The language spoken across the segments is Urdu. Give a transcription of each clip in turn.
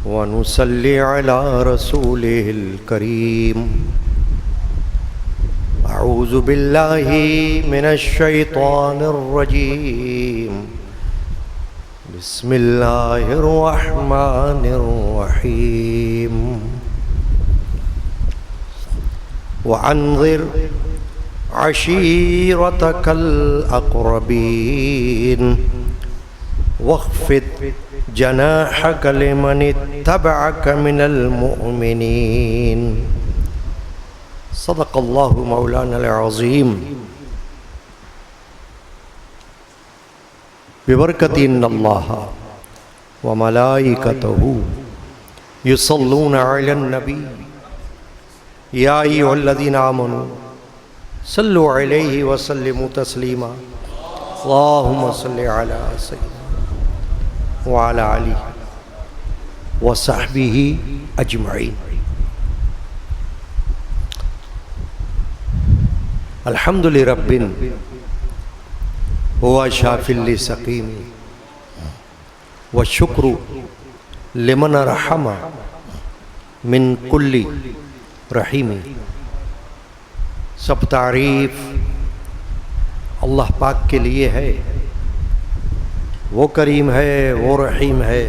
ونصلي على رسوله الكريم. أعوذ بالله من الشيطان الرجيم. بسم الله الرحمن الرحيم. وأنذر عشيرتك الأقربين واخفض جناحك لمن اتبعك من المؤمنين. صدق الله مولانا العظيم. ببركة إن الله وملائكته يصلون على النبي يا أيها الذين آمنوا صلوا عليه وسلموا تسليما. اللهم صل على سيدنا وعلى آلہ وصحبہ اجمعین. الحمد لرب هو شافی لسقیم والشکر لمن رحم من کل رحیم. سب تعریف اللہ پاک کے لیے ہے. وہ کریم ہے، وہ رحیم ہے،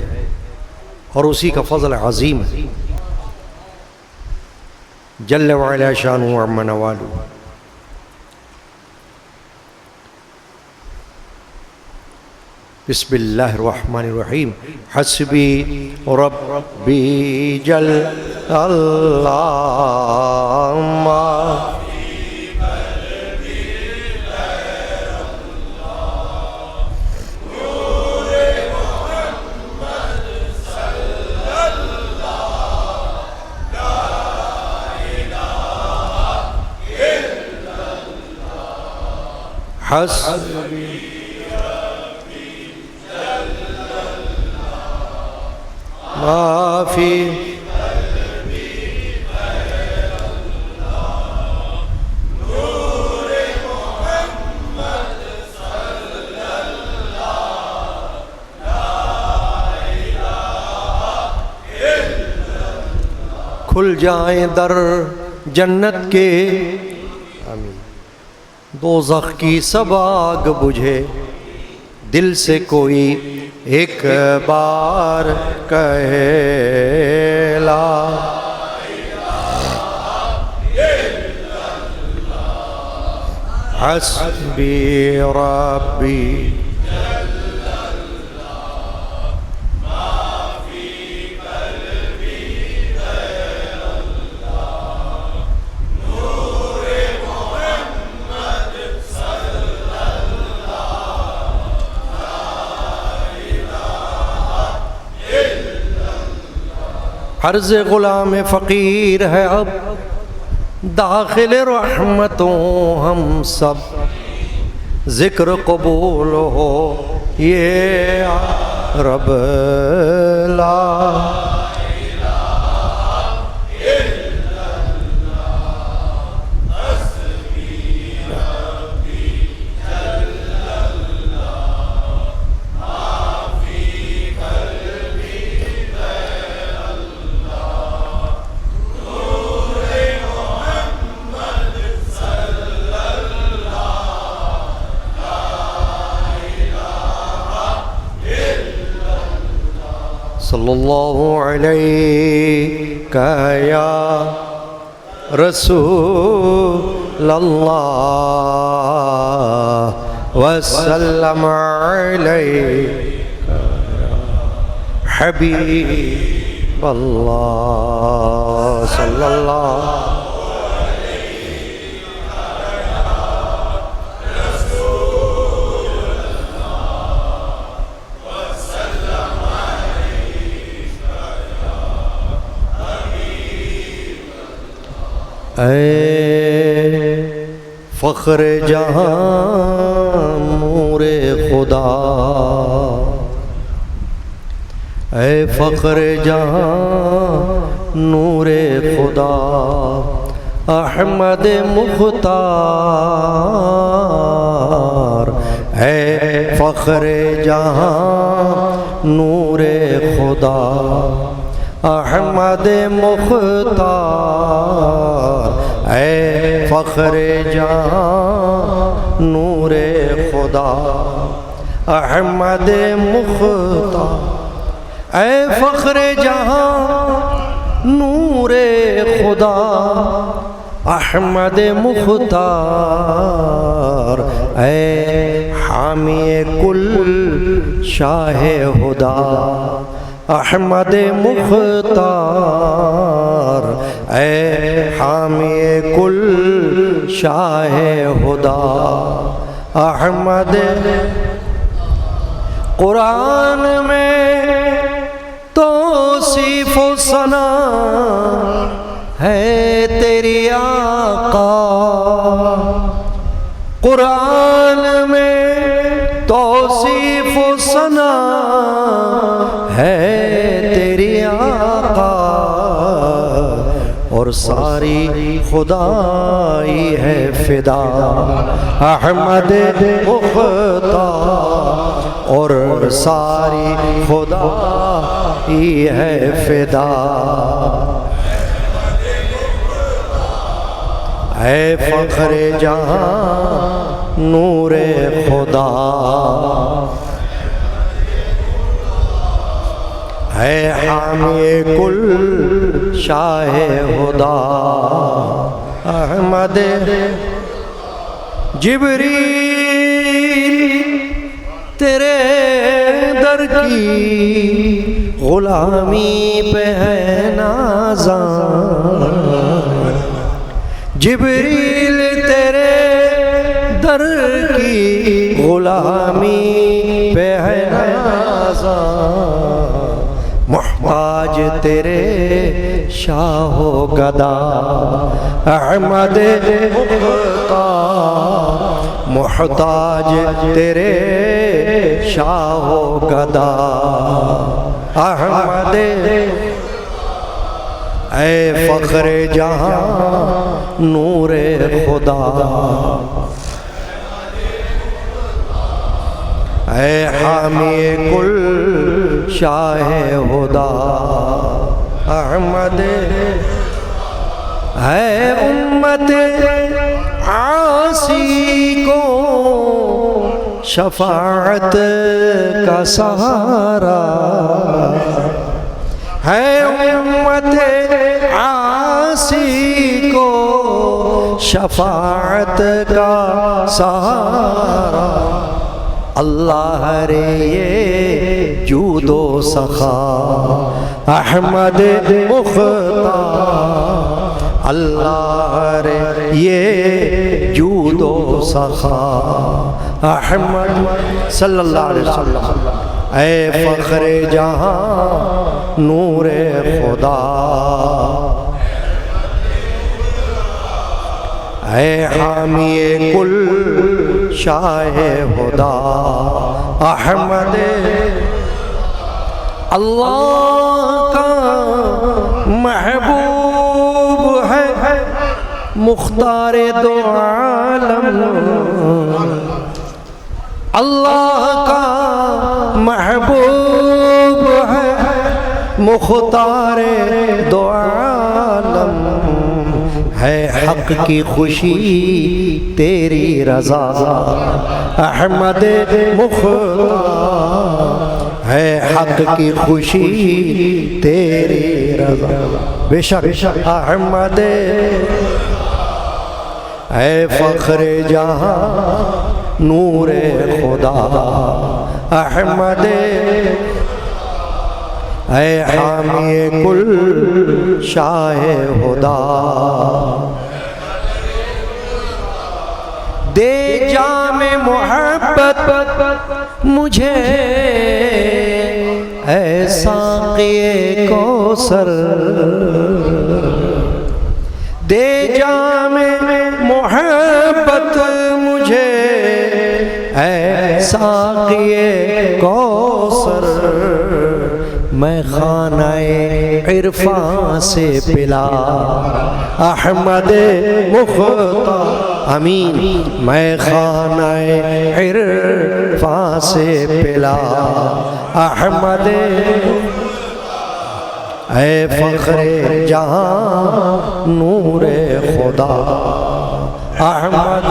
اور اسی کا فضل عظیم ہے. جل وعلا شانہ عم نوالہ. بسم اللہ الرحمن الرحیم. حسبی ربی جل اللہ حسبی ما فی کھل جائیں در جنت کے، دوزخ کی سب آگ بجھے، دل سے کوئی ایک بار کہے لا حسبی ربی. عرض غلام فقیر ہے اب داخل رحمتوں ہم سب، ذکر قبول ہو یہ رب لا صلی اللہ علیہ یا رسول اللہ وسلم علیہ حبیب اللہ صلی اللہ اے فخر جہاں نور خدا، اے فخر جہاں نور خدا، احمد مختار، اے فخر جہاں نور خدا، احمد مختار اے فخر جہاں نور خدا احمد مختار اے فخر جہاں نور خدا احمد مختار اے حامی کل شاہ خدا احمد مختار اے حامی کل شاہ خدا احمد قرآن میں توصیف و ثنا ہے تیری آقا قرآن میں توصیف و ثنا ہے تیری آقا اور ساری خدائی ہے فدا احمد مختار اور ساری خدائی ہے فدا اے فخر جہاں نور خدا اے حامی کل شاہ خدا احمد جبریل تیرے در کی غلامی پہ ہے نازاں جبریل تیرے در کی غلامی پہ ہے نازاں محتاج تیرے شاہ و گدا احمد مختار محتاج تیرے شاہ و گدا احمد اے فخر جہاں نور خدا اے حامی کل شاہ خدا احمد اے امت عاصی کو شفاعت کا سہارا ہے امت عاصی کو شفاعت کا سہارا اللہ رے یہ جود و سخا احمد مختار اللہ رے یہ جود و سخا احمد صلی اللہ علیہ وسلم اے فخر جہاں نور خدا اے حامی کل شاہ خدا احمد اللہ کا محبوب ہے مختار دو عالم اللہ کا محبوب ہے مختار دو عالم ہے حق کی خوشی تیری رضا احمد مختار ہے حق کی خوشی تیری رضا بے شک احمد اے فخر جہاں نور خدا احمد اے حامی کل شاہ خدا دے جام محبت مجھے اے ساقی کوثر دے جام محبت مجھے اے ساقی کوثر میں خانہ عرفان سے پلا احمد مختار امین میں خانہ عرفان سے پلا احمد اے فخر جہاں نور خدا احمد،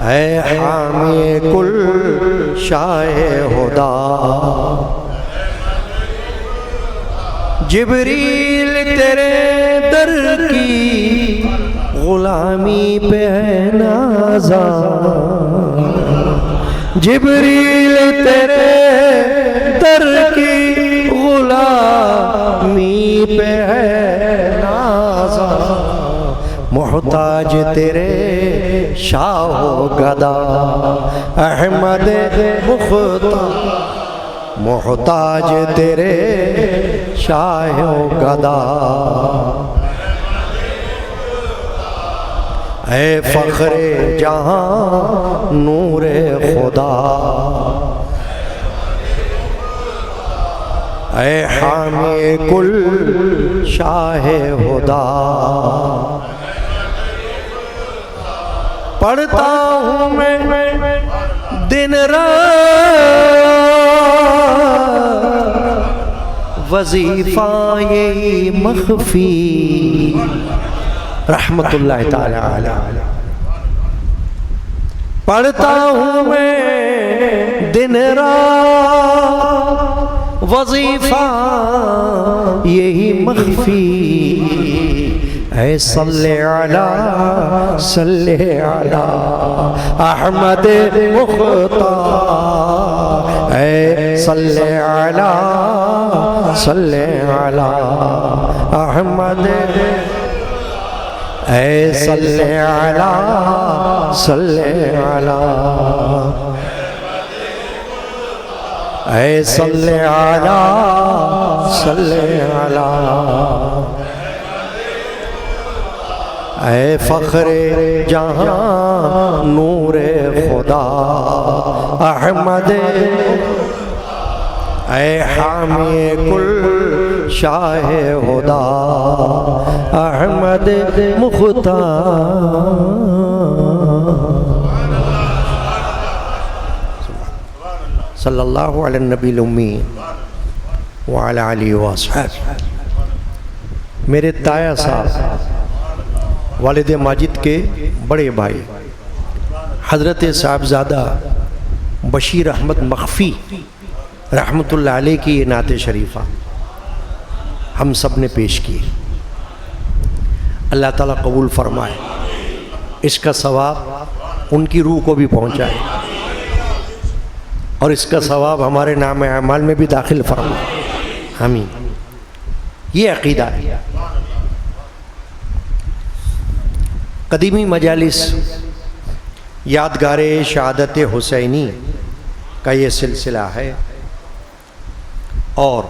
اے حامی کل شاہ ہدا، جبریل تیرے در کی غلامی پہ ہے نازاں، جبریل تیرے در کی غلامی پہ ہے نازاں، محتاج تیرے شاہ و گدا احمد مختار، محتاج تیرے شاہ و گدا، اے فخر جہاں نور خدا، اے حامی کل شاہ ہدا، پڑھتا ہوں میں دن رات وظیفہ یہی مخفی، رحمت اللہ تعالی علیہ، پڑھتا ہوں میں دن رات وظیفہ یہی مخفی، اے صلی علی احمد مختار، اے صلی علی احمد، اے صلی علی اے صلی علی اے فخر جہاں نور خدا احمد، اے حامی کل شاہ ہدا احمد مختار، صلی اللہ علی النبی الامی وعلی آلہ وصحبہ۔ میرے تایا صاحب والد ماجد کے بڑے بھائی حضرت صاحبزادہ بشیر احمد مخفی رحمت اللہ علیہ کی یہ نعت شریفہ ہم سب نے پیش کی، اللہ تعالیٰ قبول فرمائے، اس کا ثواب ان کی روح کو بھی پہنچائے اور اس کا ثواب ہمارے نام اعمال میں بھی داخل فرمائے، آمین۔ یہ عقیدہ ہے۔ قدیمی مجالس یادگار شہادت حسینی کا یہ سلسلہ ہے، اور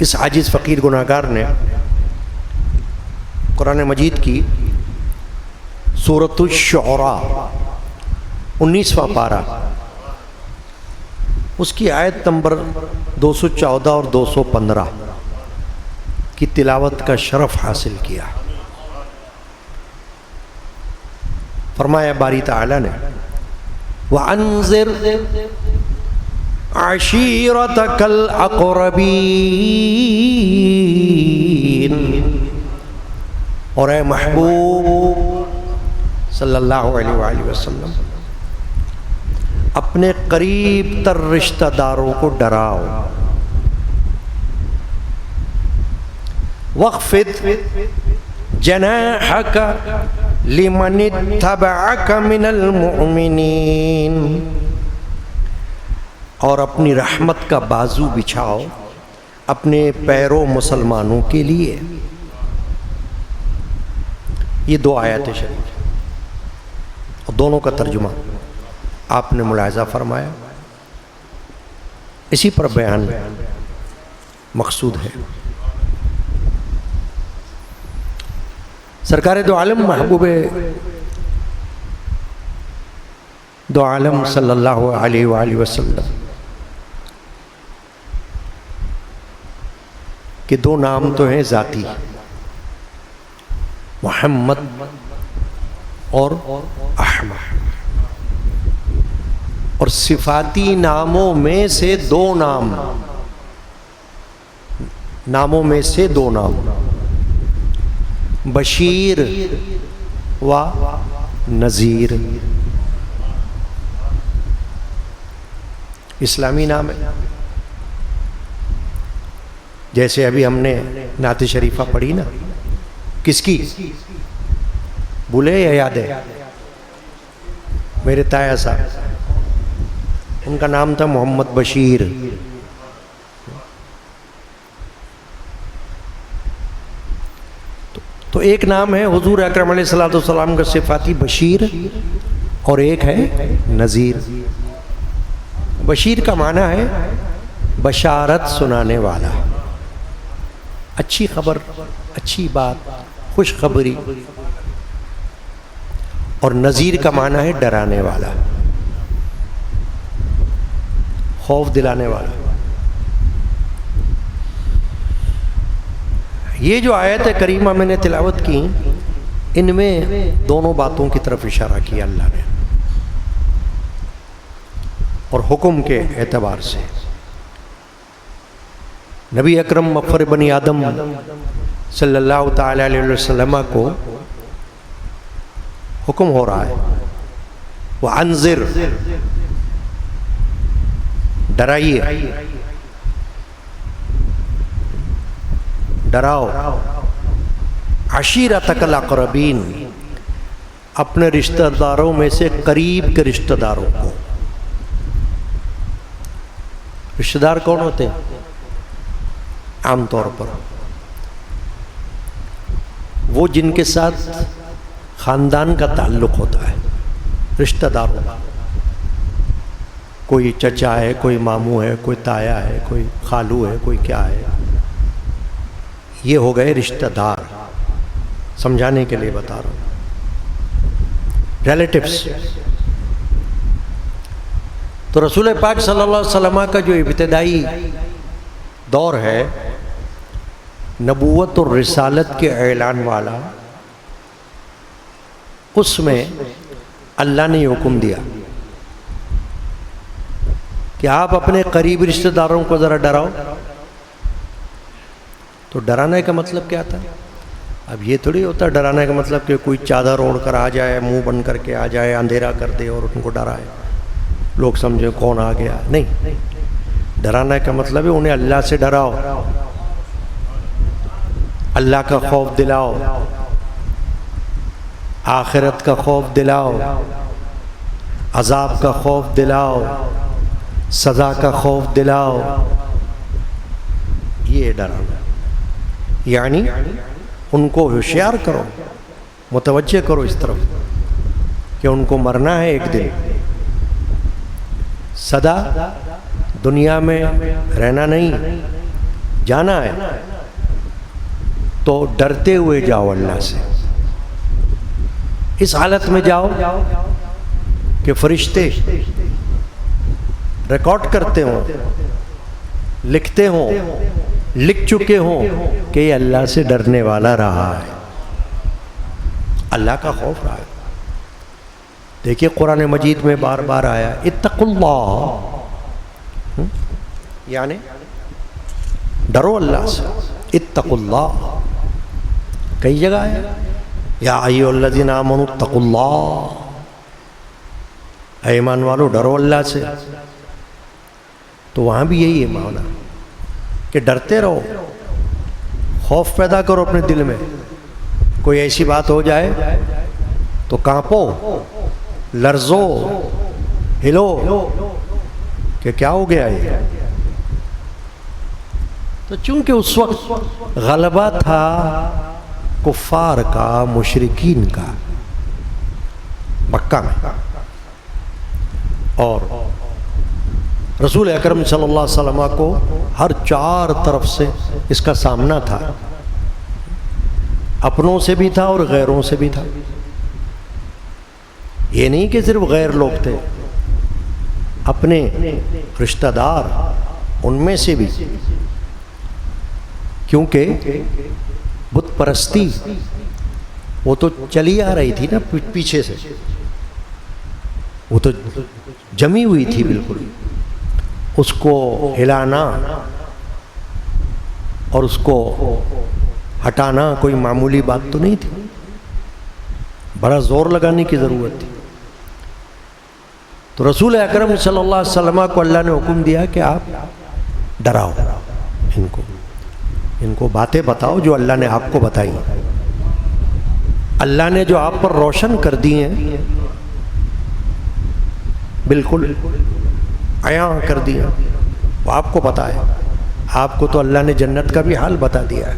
اس عاجز فقیر گناہگار نے قرآن مجید کی سورۃ الشعراء 19واں پارہ، اس کی آیت نمبر 214 اور 215 کی تلاوت کا شرف حاصل کیا۔ فرمایا باری تعالیٰ نے وَأَنذِرْ عَشِيرَتَكَ الْأَقْرَبِينَ، اور اے محبوب صلی اللہ علیہ وآلہ وسلم اپنے قریب تر رشتہ داروں کو ڈراؤ، وَاخْفِضْ جَنَاحَكَ لِمَنِ اتَّبَعَكَ مِنَ الْمُؤْمِنِينَ، اور اپنی رحمت کا بازو بچھاؤ اپنے پیرو مسلمانوں کے لیے۔ یہ دو آیات شریف اور دونوں کا ترجمہ آپ نے ملاحظہ فرمایا، اسی پر بیان مقصود ہے۔ سرکار دو عالم محبوب دو عالم صلی اللہ علیہ وآلہ وسلم کے دو نام تو ہیں ذاتی، محمد اور احمد، اور صفاتی ناموں میں سے دو نام ناموں میں سے دو نام، بشیر و نذیر، اسلامی نام ہے۔ جیسے ابھی ہم نے نعت شریفہ پڑھی نا، کس کی؟ بھولے یا یاد ہے؟ میرے تایا صاحب، ان کا نام تھا محمد بشیر۔ تو ایک نام ہے حضور اکرم علیہ الصلوۃ والسلام کا صفاتی بشیر، اور ایک ہے نذیر۔ بشیر کا معنی ہے بشارت سنانے والا، اچھی خبر، اچھی بات، خوشخبری۔ اور نذیر کا معنی ہے ڈرانے والا، خوف دلانے والا۔ یہ جو آیت کریمہ میں نے تلاوت کی، ان میں دونوں باتوں کی طرف اشارہ کیا اللہ نے، اور حکم کے اعتبار سے نبی اکرم مفخر بنی آدم صلی اللہ تعالی علیہ وسلم کو حکم ہو رہا ہے، وَأَنذِرْ، ڈرائیے، ڈراؤ، عشیرتک الاقربین، اپنے رشتہ داروں میں سے قریب کے رشتہ داروں کو۔ رشتہ دار کون ہوتے ہیں؟ عام طور پر وہ جن کے ساتھ خاندان کا تعلق ہوتا ہے، رشتہ داروں کا۔ کوئی چچا ہے، کوئی ماموں ہے، کوئی تایا ہے، کوئی خالو ہے، کوئی کیا ہے، یہ ہو گئے رشتہ دار۔ سمجھانے کے لیے بتا رہا ہوں، ریلیٹیوز۔ تو رسول پاک صلی اللہ علیہ وسلم کا جو ابتدائی دور ہے، نبوت اور رسالت کے اعلان والا، اس میں اللہ نے یہ حکم دیا کہ آپ اپنے قریب رشتہ داروں کو ذرا ڈراؤ۔ تو ڈرانے کا مطلب کیا تھا؟ اب یہ تھوڑی ہوتا ڈرانے کا مطلب کہ کوئی چادر اوڑھ کر آ جائے، منہ بند کر کے آ جائے، اندھیرا کر دے اور ان کو ڈرائے، لوگ سمجھے کون آ گیا۔ نہیں، ڈرانے کا مطلب ہے انہیں اللہ سے ڈراؤ، اللہ کا خوف دلاؤ، آخرت کا خوف دلاؤ، عذاب کا خوف دلاؤ، سزا کا خوف دلاؤ۔ یہ ڈرانا، یعنی ان کو ہوشیار کرو، متوجہ کرو اس طرف کہ ان کو مرنا ہے ایک دن، سدا دنیا میں رہنا نہیں، جانا ہے۔ تو ڈرتے ہوئے جاؤ اللہ سے، اس حالت میں جاؤ کہ فرشتے ریکارڈ کرتے ہوں، لکھتے ہوں، لکھ چکے ہوں کہ یہ اللہ سے ڈرنے والا رہا ہے، اللہ کا خوف رہا ہے۔ دیکھیے قرآن مجید میں بار بار آیا اتقوا اللہ، یعنی ڈرو اللہ سے، اتقوا اللہ۔ کئی جگہ ہے یا ایھا الذین آمنوا اتقوا اللہ، اے ایمان والو ڈرو اللہ سے۔ تو وہاں بھی یہی ہے معنی کہ ڈرتے رہو، خوف پیدا کرو اپنے دل میں۔ کوئی ایسی بات ہو جائے تو کانپو، لرزو، ہلو کہ کیا ہو گیا یہ۔ تو چونکہ اس وقت غلبہ تھا کفار کا، مشرکین کا مکہ میں، اور رسول اکرم صلی اللہ علیہ وسلم کو ہر چار طرف سے اس کا سامنا تھا، اپنوں سے بھی تھا اور غیروں سے بھی تھا۔ یہ نہیں کہ صرف غیر لوگ تھے، اپنے رشتہ دار ان میں سے بھی، کیونکہ بت پرستی وہ تو چلی آ رہی تھی نا پیچھے سے، وہ تو جمی ہوئی تھی بالکل، اس کو ہلانا اور اس کو ہٹانا کوئی معمولی بات تو نہیں تھی، بڑا زور لگانے کی ضرورت تھی۔ تو رسول اکرم صلی اللہ علیہ وسلم کو اللہ نے حکم دیا کہ آپ ڈراؤ ان کو باتیں بتاؤ جو اللہ نے آپ کو بتائی، اللہ نے جو آپ پر روشن کر دی ہیں، بالکل عیاں کر دی ہیں، وہ آپ کو پتا ہے۔ آپ کو تو اللہ نے جنت کا بھی حال بتا دیا ہے،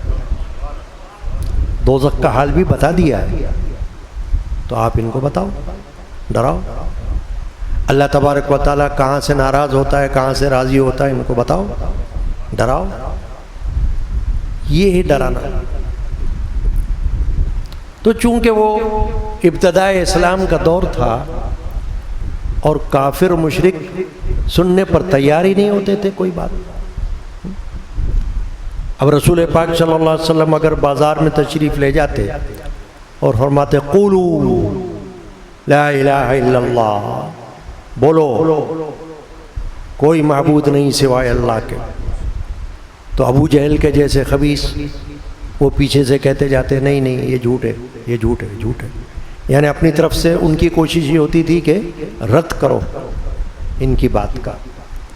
دوزخ کا حال بھی بتا دیا ہے، تو آپ ان کو بتاؤ، ڈراؤ۔ اللہ تبارک و تعالیٰ کہاں سے ناراض ہوتا ہے، کہاں سے راضی ہوتا ہے، ان کو بتاؤ، ڈراؤ۔ یہ ہے ڈرانا۔ تو چونکہ وہ ابتدائے اسلام کا دور تھا اور کافر مشرک سننے پر تیار ہی نہیں ہوتے تھے کوئی بات۔ اب رسول پاک صلی اللہ علیہ وسلم اگر بازار میں تشریف لے جاتے اور فرماتے قولوا لا الہ الا اللہ، بولو کوئی معبود نہیں سوائے اللہ کے، تو ابو جہل کے جیسے خبیث وہ پیچھے سے کہتے جاتے نہیں نہیں یہ جھوٹ ہے، یہ جھوٹ ہے، جھوٹ ہے، یعنی اپنی طرف سے ان کی کوشش یہ ہوتی تھی کہ رد کرو ان کی بات کا،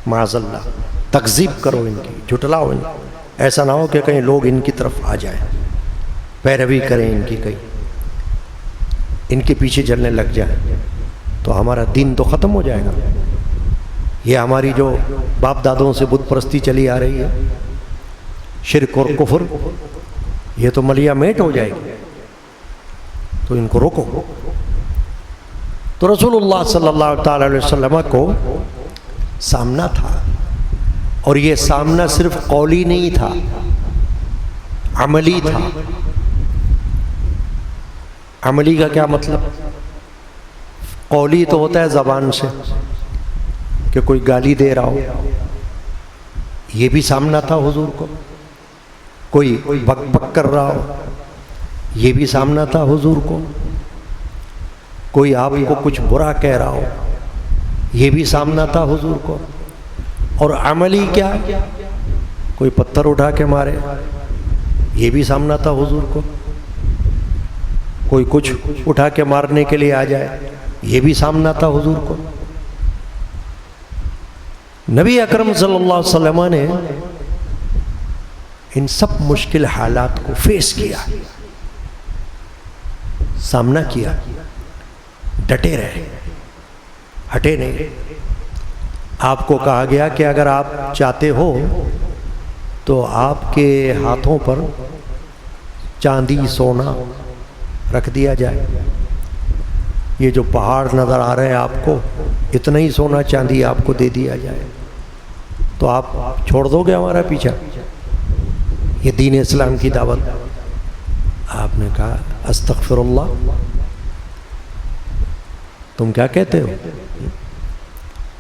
معاذ اللہ، تکذیب کرو ان کی، جھٹلاؤ ان کو، ایسا نہ ہو کہ کہیں لوگ ان کی طرف آ جائیں، پیروی کریں ان کی، کہیں ان کے پیچھے چلنے لگ جائیں، تو ہمارا دین تو ختم ہو جائے گا۔ یہ ہماری جو باپ دادوں سے بت پرستی چلی آ رہی ہے، شرک اور کفر، یہ تو ملیا میٹ ہو جائے گی، تو ان کو روکو۔ تو رسول اللہ صلی اللہ تعالی علیہ وسلم کو سامنا تھا، اور یہ سامنا صرف قولی نہیں تھا، عملی تھا۔ عملی کا کیا مطلب؟ قولی تو ہوتا ہے زبان سے کہ کوئی گالی دے رہا ہو، یہ بھی سامنا تھا حضور کو، کوئی بک بک کر رہا ہو، یہ بھی سامنا تھا حضور کو، کوئی آپ کو کچھ برا کہہ رہا ہو، یہ بھی سامنا تھا حضور کو۔ اور عملی کیا؟ کوئی پتھر اٹھا کے مارے، یہ بھی سامنا تھا حضور کو، کوئی کچھ اٹھا کے مارنے کے لیے آ جائے، یہ بھی سامنا تھا حضور کو۔ نبی اکرم صلی اللہ علیہ وسلم نے ان سب مشکل حالات کو فیس کیا، سامنا کیا، ڈٹے رہے، ہٹے نہیں۔ آپ کو کہا گیا کہ اگر آپ چاہتے ہو تو آپ کے ہاتھوں پر چاندی سونا رکھ دیا جائے، یہ جو پہاڑ نظر آ رہے ہیں آپ کو، اتنا ہی سونا چاندی آپ کو دے دیا جائے، تو آپ چھوڑ دو گے ہمارا پیچھا؟ یہ دین اسلام کی دعوت۔ آپ نے کہا استغفر اللہ، تم کیا کہتے ہو؟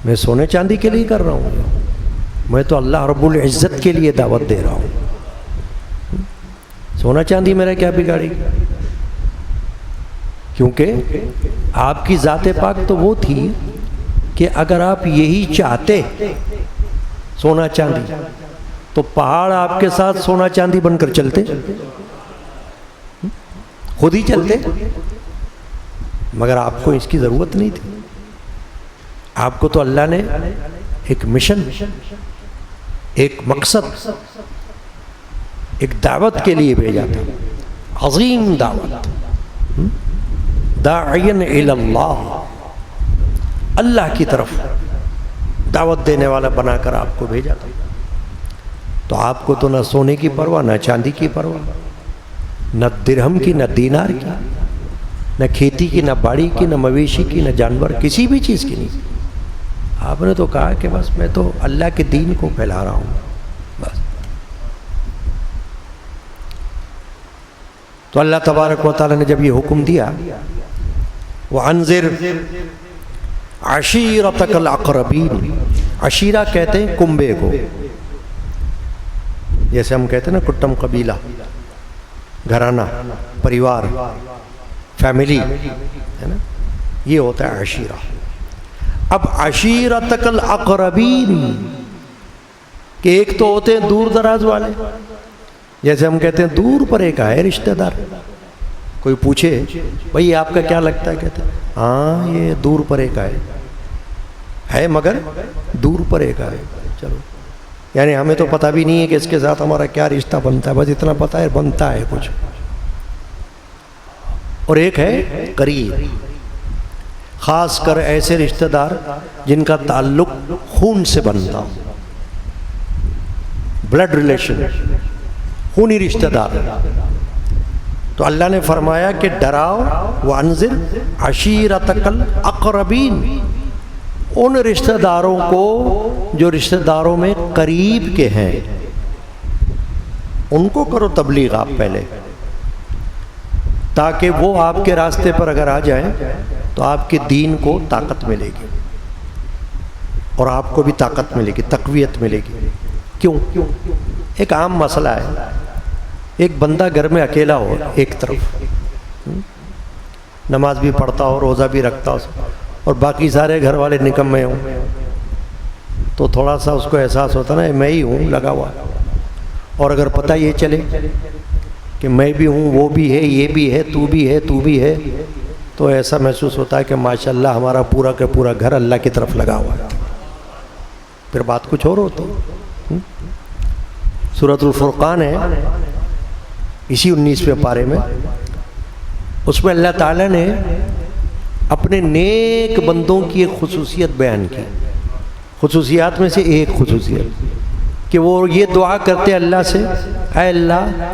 میں سونے چاندی کے لیے کر رہا ہوں، میں تو اللہ رب العزت کے لیے دعوت دے رہا ہوں، سونا چاندی میرا کیا بگاڑی؟ کیونکہ آپ کی ذات پاک تو وہ تھی کہ اگر آپ یہی چاہتے سونا چاندی تو پہاڑ آپ کے ساتھ سونا چاندی بن کر چلتے، خود ہی چلتے، مگر آپ کو اس کی ضرورت نہیں تھی۔ آپ کو تو اللہ نے ایک مشن، ایک مقصد، ایک دعوت کے لیے بھیجا تھا، عظیم دعوت، داعین الی اللہ، اللہ کی طرف دعوت دینے والا بنا کر آپ کو بھیجا تھا۔ تو آپ کو تو نہ سونے کی پرواہ، نہ چاندی کی پرواہ، نہ درہم کی، نہ دینار کی، نہ کھیتی کی، نہ باڑی کی، نہ مویشی کی، نہ جانور، کسی بھی چیز کی نہیں۔ آپ نے تو کہا کہ بس میں تو اللہ کے دین کو پھیلا رہا ہوں بس۔ تو اللہ تبارک و تعالی نے جب یہ حکم دیا، وَأَنذِرْ عَشِيرَتَكَ الْأَقْرَبِينَ، عشیرہ کہتے ہیں کنبے کو، جیسے ہم کہتے ہیں نا کٹم قبیلہ، گھرانہ، پریوار، فیملی ہے نا، یہ ہوتا ہے عشیرہ۔ اب عشیرتک الاقربین کہ ایک تو ہوتے ہیں دور دراز والے، جیسے ہم کہتے ہیں دور پرے کا ہے رشتہ دار، کوئی پوچھے بھائی آپ کا کیا لگتا ہے، کہتے ہیں ہاں یہ دور پرے کا ہے مگر دور پرے کا ہے. چلو یعنی ہمیں تو پتہ بھی نہیں ہے کہ اس کے ساتھ ہمارا کیا رشتہ بنتا ہے، بس اتنا پتہ ہے بنتا ہے کچھ. اور ایک ہے قریب، خاص کر ایسے رشتہ دار جن کا تعلق خون سے بنتا ہو، بلڈ ریلیشن، خونی رشتہ دار. تو اللہ نے فرمایا کہ ڈراؤ وانذر عشیرتک الاقربین، ان رشتہ داروں کو جو رشتہ داروں میں قریب کے ہیں، ان کو کرو تبلیغ آپ پہلے، تاکہ وہ آپ کے راستے پر اگر آ جائیں تو آپ کے دین کو طاقت ملے گی اور آپ کو بھی طاقت ملے گی، تقویت ملے گی. کیوں؟ ایک عام مسئلہ ہے، ایک بندہ گھر میں اکیلا ہو، ایک طرف نماز بھی پڑھتا ہو، روزہ بھی رکھتا ہو، اور باقی سارے گھر والے نکمے ہوں، تو تھوڑا سا اس کو احساس ہوتا نا میں ہی ہوں لگا ہوا. اور اگر پتہ یہ چلے کہ میں بھی ہوں، وہ بھی ہے، یہ بھی ہے، تو بھی ہے، تو بھی ہے، تو ایسا محسوس ہوتا ہے کہ ماشاءاللہ ہمارا پورا کا پورا گھر اللہ کی طرف لگا ہوا ہے. پھر بات کچھ اور ہوتی. سورۃ الفرقان ہے اسی 19ویں پارے میں، اس میں اللہ تعالیٰ نے اپنے نیک بندوں کی ایک خصوصیت بیان کی. خصوصیات میں سے ایک خصوصیت کہ وہ یہ دعا کرتے اللہ سے، اے اللہ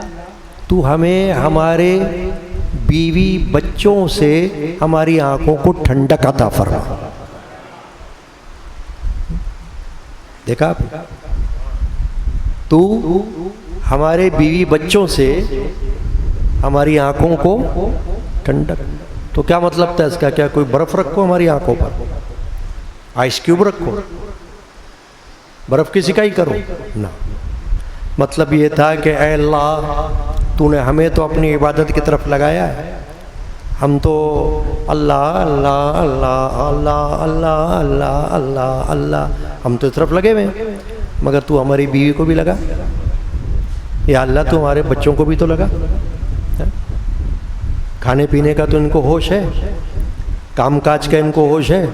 تو ہمیں ہمارے بیوی بچوں سے ہماری آنکھوں کو ٹھنڈک عطا فرما. دیکھا آپ، تو ہمارے بیوی بچوں سے ہماری آنکھوں کو ٹھنڈک. تو کیا مطلب تھا اس کا؟ کیا کوئی برف رکھو ہماری آنکھوں پر، آئس کیوب رکھو، برف کی سکائی کرو؟ نہ، مطلب یہ تھا کہ اے اللہ تو نے ہمیں تو اپنی عبادت کی طرف لگایا ہے، ہم تو اللہ اللہ اللہ اللہ اللہ اللہ اللہ اللہ ہم تو اس طرف لگے ہوئے ہیں، مگر تو ہماری بیوی کو بھی لگا، یا اللہ تو ہمارے بچوں کو بھی تو لگا. کھانے پینے کا تو ان کو ہوش ہے، کام کاج کا ان کو ہوش ہے،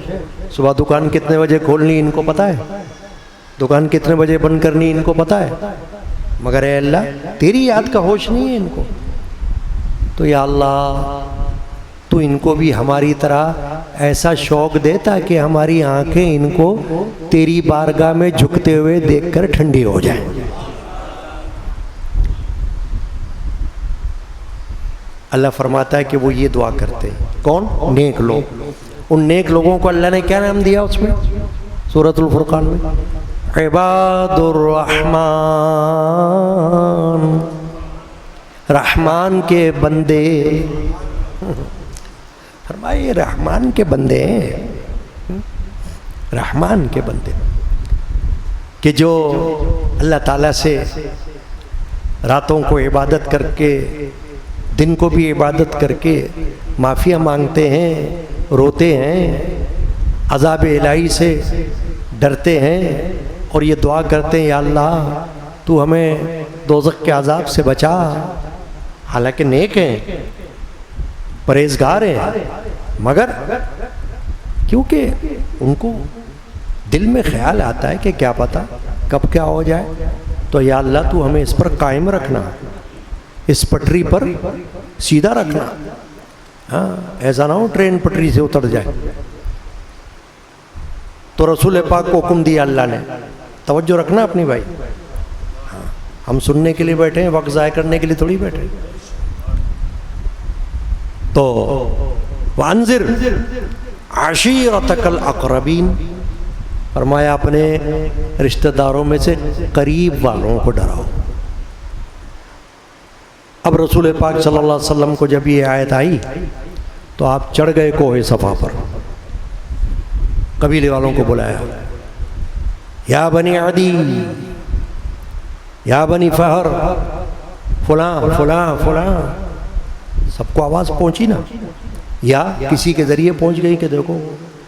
صبح دکان کتنے بجے کھولنی ان کو پتہ ہے، دکان کتنے بجے بند کرنی ان کو پتہ ہے، مگر اے اللہ تیری یاد کا ہوش نہیں ہے ان کو. تو یا اللہ تو ان کو بھی ہماری طرح ایسا شوق دے تاکہ ہماری آنکھیں ان کو تیری بارگاہ میں جھکتے ہوئے دیکھ کر ٹھنڈی ہو جائیں. اللہ فرماتا ہے کہ وہ یہ دعا کرتے ہیں. کون؟ نیک لوگ. ان نیک لوگوں کو اللہ نے کیا نام دیا اس میں سورۃ الفرقان میں؟ عباد الرحمن، رحمان کے بندے. فرمائے رحمان کے بندے ہیں، رحمان کے بندے کہ جو اللہ تعالیٰ سے راتوں کو عبادت کر کے دن کو بھی عبادت کر کے معافیاں مانگتے ہیں، روتے ہیں، عذاب الہی سے ڈرتے ہیں، اور یہ دعا کرتے ہیں یا اللہ تو ہمیں دوزخ کے عذاب سے بچا. حالانکہ نیک ہیں، پرہیزگار ہیں، مگر کیونکہ ان کو دل میں خیال آتا ہے کہ کیا پتہ کب کیا ہو جائے، تو یا اللہ تو ہمیں اس پر قائم رکھنا، اس پٹری پر سیدھا رکھنا. ہاں ایسا نہ ہو ٹرین پٹری سے اتر جائے. تو رسول پاک کو حکم دیا اللہ نے، توجہ رکھنا اپنی بھائی. ہاں ہم سننے کے لیے بیٹھے ہیں، وقت ضائع کرنے کے لیے تھوڑی بیٹھے ہیں. تو وانذر عشیرتک الاقربین، فرمایا اپنے رشتہ داروں میں سے قریب والوں کو ڈراؤ. اب رسول پاک صلی اللہ علیہ وسلم کو جب یہ آیت آئی تو آپ چڑھ گئے کوہ صفا پر، قبیلے والوں کو بلایا، یا بنی عدی، یا بنی فہر، فلاں فلاں فلاں، سب کو آواز پہنچی نا، یا کسی کے ذریعے پہنچ گئی کہ دیکھو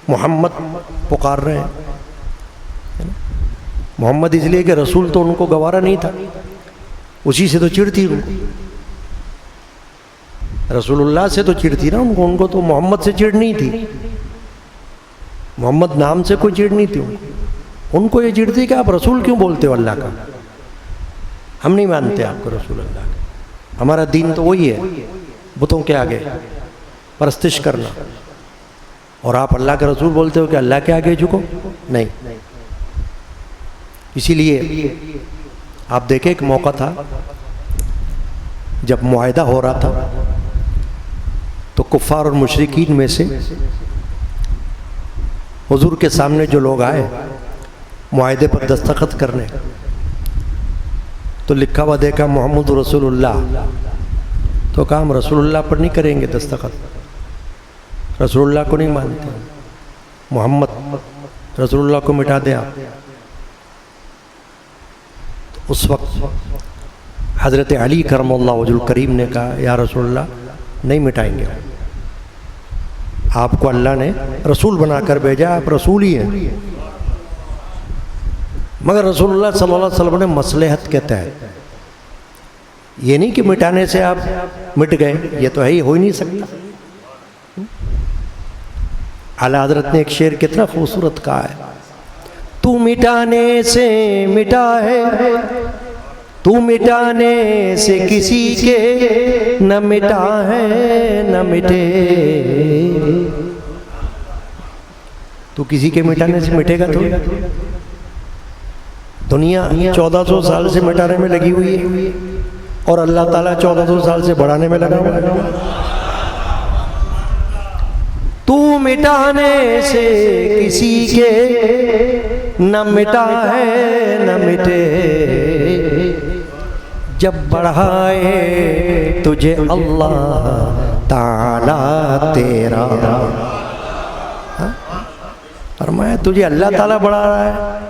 محمد پکار رہے ہیں. محمد اس لیے کہ رسول تو ان کو گوارا نہیں تھا، اسی سے تو چڑتی ان کو، رسول اللہ سے تو چڑتی نا ان کو تو محمد سے چڑ نہیں تھی، محمد نام سے کوئی چڑ نہیں تھی ان کو یہ چڑتی کہ آپ رسول کیوں بولتے ہو اللہ کا، ہم نہیں مانتے آپ کو رسول اللہ کا، ہمارا دین تو وہی ہے بتوں کے آگے پرستش کرنا، اور آپ اللہ کا رسول بولتے ہو کہ اللہ کے آگے جھکو، نہیں۔ اسی لیے آپ دیکھیں ایک موقع تھا جب معاہدہ ہو رہا تھا تو کفار اور مشرکین میں سے حضور کے سامنے جو لوگ آئے معاہدے پر دستخط کرنے، تو لکھا ہوا دیکھا محمد رسول اللہ، تو کہا ہم رسول اللہ پر نہیں کریں گے دستخط، رسول اللہ کو نہیں مانتے، محمد رسول اللہ کو مٹا دیں آپ۔ اس وقت حضرت علی کرم اللہ وجہ الکریم نے کہا یا رسول اللہ نہیں مٹائیں گے، آپ کو اللہ نے رسول بنا کر بھیجا، آپ رسول ہی ہیں، مگر رسول اللہ صلی اللہ علیہ وسلم نے مصلحت کے تحت، یہ نہیں کہ مٹانے سے آپ مٹ گئے، یہ تو ہے ہی، ہو ہی نہیں سکتا۔ اعلیٰ حضرت نے ایک شعر کتنا خوبصورت کہا ہے، تو مٹانے سے مٹا ہے، تو مٹانے سے کسی کے نہ مٹا ہے نہ مٹے، تو کسی کے مٹانے سے مٹے گا تو دنیا 1400 سال سے مٹانے میں لگی ہوئی ہے اور اللہ تعالیٰ 1400 سال سے بڑھانے میں لگا ہوا ہے۔ تو مٹانے سے کسی کے نہ مٹا ہے نہ مٹے، جب بڑھائے تجھے اللہ تعالیٰ تیرا، فرمایا تجھے اللہ تعالیٰ بڑھا رہا ہے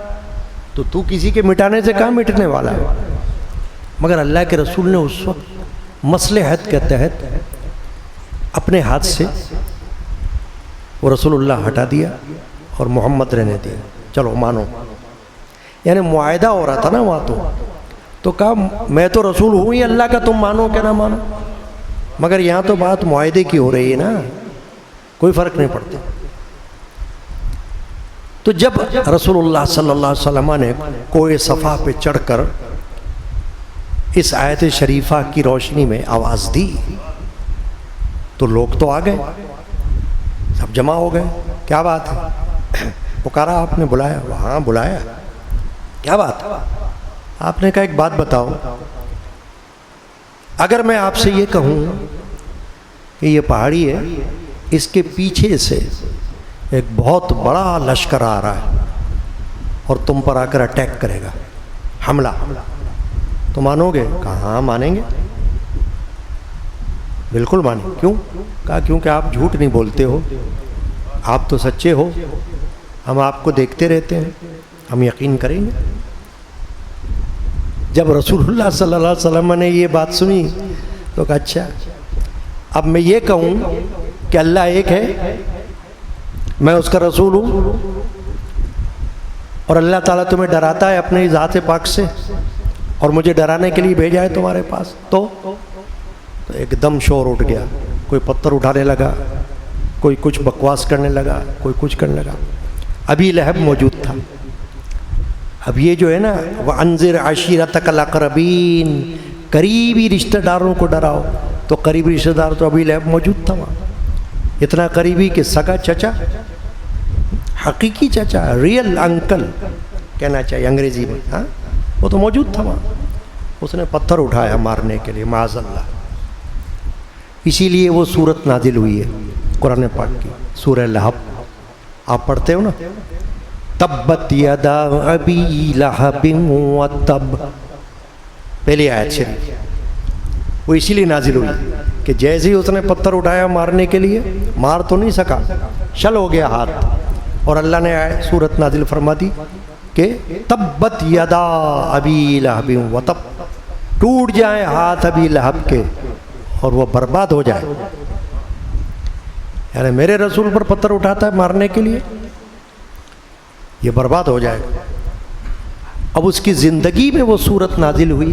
تو تو کسی کے مٹانے سے کہاں مٹنے والا ہے، مگر اللہ کے رسول نے اس وقت مصلحت کے تحت اپنے ہاتھ سے وہ رسول اللہ ہٹا دیا اور محمد رہنے دیا، چلو مانو، یعنی معاہدہ ہو رہا تھا نا وہاں، تو کہا میں تو رسول ہوں ہی اللہ کا، تم مانو کہ نہ مانو، مگر یہاں تو بات معاہدے کی ہو رہی ہے نا، کوئی فرق نہیں پڑتا۔ تو جب رسول اللہ صلی اللہ علیہ وسلم نے کوہ صفا پہ چڑھ کر اس آیت شریفہ کی روشنی میں آواز دی تو لوگ تو آ گئے، سب جمع ہو گئے، کیا بات ہے، پکارا آپ نے، بلایا، وہاں بلایا، کیا بات، آپ نے کہا ایک بات بتاؤ، اگر میں آپ سے یہ کہوں کہ یہ پہاڑی ہے، اس کے پیچھے سے ایک بہت بڑا لشکر آ رہا ہے اور تم پر آ کر اٹیک کرے گا، حملہ، تو مانو گے؟ کہا ہاں مانیں گے، بالکل مانیں۔ کیوں؟ کہا کیونکہ آپ جھوٹ نہیں بولتے ہو، آپ تو سچے ہو، ہم آپ کو دیکھتے رہتے ہیں، ہم یقین کریں گے۔ جب رسول اللہ صلی اللہ علیہ وسلم نے یہ بات سنی تو کہا اچھا، اب میں یہ کہوں کہ اللہ ایک ہے، میں اس کا رسول ہوں، اور اللہ تعالیٰ تمہیں ڈراتا ہے اپنے ذات پاک سے اور مجھے ڈرانے کے لیے بھیجا ہے تمہارے پاس، تو ایک دم شور اٹھ گیا، کوئی پتھر اٹھانے لگا، کوئی کچھ بکواس کرنے لگا، کوئی کچھ کرنے لگا۔ ابھی لہب موجود تھا، اب یہ جو ہے نا وَأَنذِرْ عَشِيرَتَكَ الْأَقْرَبِينَ، قریبی رشتہ داروں کو ڈراؤ، تو قریبی رشتہ دار تو ابھی لہب موجود تھا وہاں، اتنا قریبی کہ سگا چچا، حقیقی چچا، ریئل انکل کہنا چاہیے انگریزی میں، ہاں وہ تو موجود تھا وہاں، اس نے پتھر اٹھایا مارنے کے لیے، معاذ اللہ۔ اسی لیے وہ سورت نازل ہوئی ہے قرآن پاک کی، سورہ لہب، آپ پڑھتے ہو نا، تبت یدا ابی لہب وتب، پہلی آیت شریف، وہ اسی لیے نازل ہوئی کہ جیسے ہی اس نے پتھر اٹھایا مارنے کے لیے، مار تو نہیں سکا، شل ہو گیا ہاتھ، اور اللہ نے سورت نازل فرما دی کہ تبت یدا ابی لہب وتب، ٹوٹ جائیں ہاتھ ابی لہب کے اور وہ برباد ہو جائے، یعنی میرے رسول پر پتھر اٹھاتا ہے مارنے کے لیے، یہ برباد ہو جائے گا۔ اب اس کی زندگی میں وہ صورت نازل ہوئی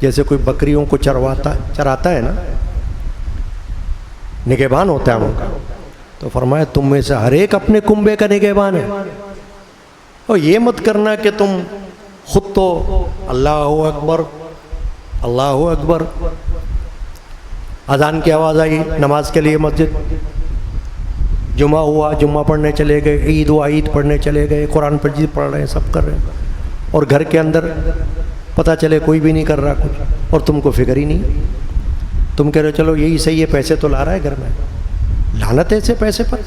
جیسے کوئی بکریوں کو چراتا ہے نا، نگہبان ہوتا ہے ان کا، تو فرمایا تم میں سے ہر ایک اپنے کنبے کا نگہبان ہے، اور یہ مت کرنا کہ تم خود تو اللہ اکبر اللہ اکبر، اذان کی آواز آئی نماز کے لیے مسجد، جمعہ ہوا جمعہ پڑھنے چلے گئے، عید ہوا عید پڑھنے چلے گئے، قرآن مجید پڑھ رہے ہیں، سب کر رہے ہیں، اور گھر کے اندر پتہ چلے کوئی بھی نہیں کر رہا کچھ، اور تم کو فکر ہی نہیں، تم کہہ رہے ہو چلو یہی صحیح ہے، پیسے تو لا رہا ہے گھر میں، لعنت ہے ایسے پیسے پر۔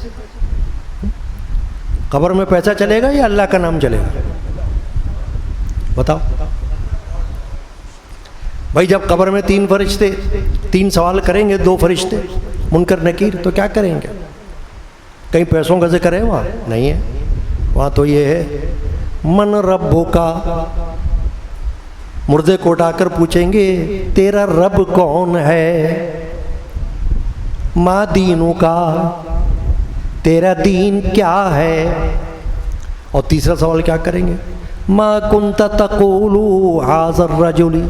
قبر میں پیسہ چلے گا یا اللہ کا نام چلے گا؟ بتاؤ بھائی، جب قبر میں 3 فرشتے 3 سوال کریں گے، 2 فرشتے منکر نکیر، تو کیا کریں گے؟ کہیں پیسوں کا ذکر ہے وہاں؟ نہیں ہے، وہاں تو یہ ہے من ربک، مردے کو اٹھا کر پوچھیں گے تیرا رب کون ہے، ما دینو کا، تیرا دین کیا ہے، اور تیسرا سوال کیا کریں گے؟ ما کنت تقول ھذا الرجل،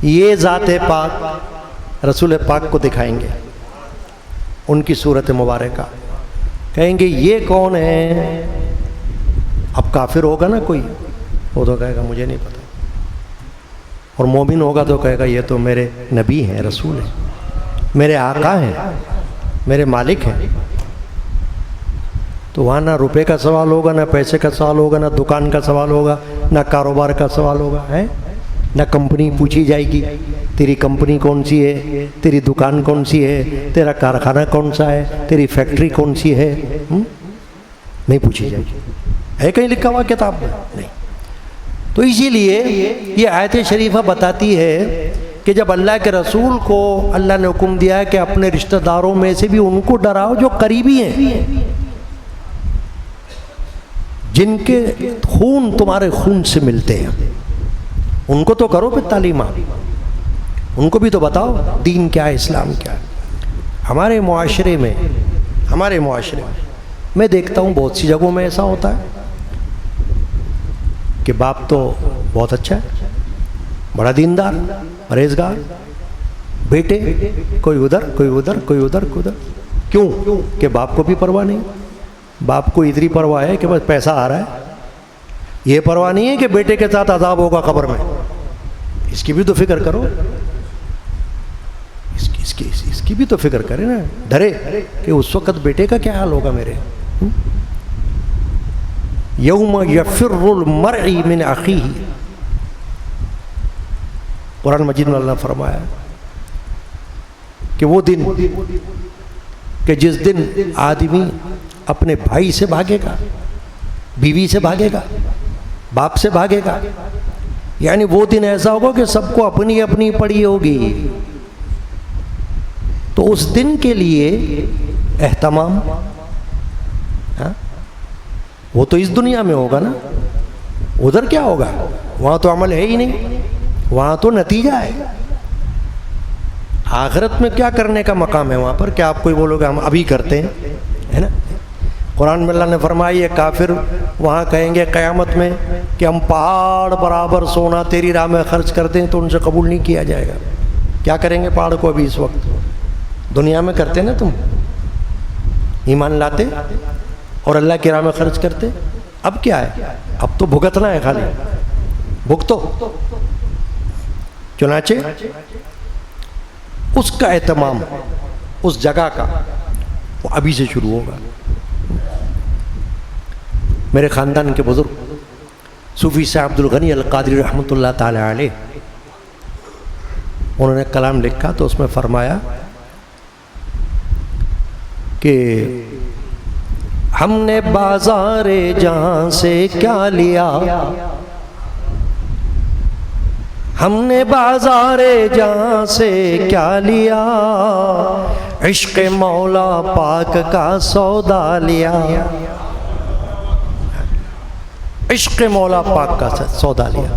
یہ ذات پاک رسول پاک کو دکھائیں گے ان کی صورت مبارکہ، کہیں گے یہ کون ہے؟ اب کافر ہوگا نا کوئی، وہ تو کہے گا مجھے نہیں پتا، اور مومن ہوگا تو کہے گا یہ تو میرے نبی ہیں، رسول ہیں، میرے آقا ہیں، میرے مالک ہیں۔ تو وہاں نہ روپے کا سوال ہوگا، نہ پیسے کا سوال ہوگا، نہ دکان کا سوال ہوگا، نہ کاروبار کا سوال ہوگا، ہے نہ کمپنی پوچھی جائے گی تیری کمپنی کون سی ہے، تیری دکان کون سی ہے، تیرا کارخانہ کون سا ہے، تیری فیکٹری کون سی ہے، نہیں پوچھی جائے گی، ہے کہیں لکھا ہوا کتاب میں؟ نہیں۔ تو اسی لیے یہ آیت شریفہ بتاتی ہے کہ جب اللہ کے رسول کو اللہ نے حکم دیا ہے کہ اپنے رشتہ داروں میں سے بھی ان کو ڈراؤ جو قریبی ہیں، جن کے خون تمہارے خون سے ملتے ہیں، ان کو تو کرو پھر تعلیمات، ان کو بھی تو بتاؤ دین کیا ہے، اسلام کیا ہے۔ ہمارے معاشرے میں میں دیکھتا ہوں بہت سی جگہوں میں ایسا ہوتا ہے کہ باپ تو بہت اچھا ہے، بڑا دیندار پرہیزگار، بیٹے کوئی ادھر کوئی ادھر کوئی ادھر کوئی ادھر، کیوں کہ باپ کو بھی پرواہ نہیں، باپ کو اتنی پرواہ ہے کہ بس پیسہ آ رہا ہے، یہ پرواہ نہیں ہے کہ بیٹے کے ساتھ عذاب ہوگا قبر میں، اس کی بھی تو فکر کرو، اس کی بھی تو فکر کرے نا، ڈرے کہ اس وقت بیٹے کا کیا حال ہوگا میرے۔ یوم یفر المرء من اخیہ، قرآن مجید میں اللہ نے فرمایا کہ وہ دن کہ جس دن آدمی اپنے بھائی سے بھاگے گا، بیوی سے بھاگے گا، باپ سے بھاگے گا، یعنی وہ دن ایسا ہوگا کہ سب کو اپنی اپنی پڑی ہوگی، تو اس دن کے لیے اہتمام، وہ تو اس دنیا میں ہوگا نا، ادھر کیا ہوگا؟ وہاں تو عمل ہے ہی نہیں، وہاں تو نتیجہ ہے۔ آخرت میں کیا کرنے کا مقام ہے وہاں پر؟ کیا آپ کوئی بولو گے ہم ابھی کرتے ہیں، ہے نا؟ قرآن میں اللہ نے فرمایا یہ کافر وہاں کہیں گے قیامت میں کہ ہم پہاڑ برابر سونا تیری راہ میں خرچ کر دیں تو ان سے قبول نہیں کیا جائے گا۔ کیا کریں گے پہاڑ کو؟ ابھی اس وقت دنیا میں کرتے نا، تم ایمان لاتے اور اللہ کی راہ میں خرچ کرتے، اب کیا ہے؟ اب تو بھگتنا ہے، خالی بھگتو۔ چنانچہ اس کا اہتمام اس جگہ کا وہ ابھی سے شروع ہوگا۔ میرے خاندان کے بزرگ صوفی سے عبد الغنی القادری رحمۃ اللہ تعالی علیہ، انہوں نے کلام لکھا تو اس میں فرمایا کہ ہم نے بازار جہاں سے کیا لیا، ہم نے بازار جہاں سے کیا لیا، عشق مولا پاک کا سودا لیا، عشق مولا پاک کا سودا لیا۔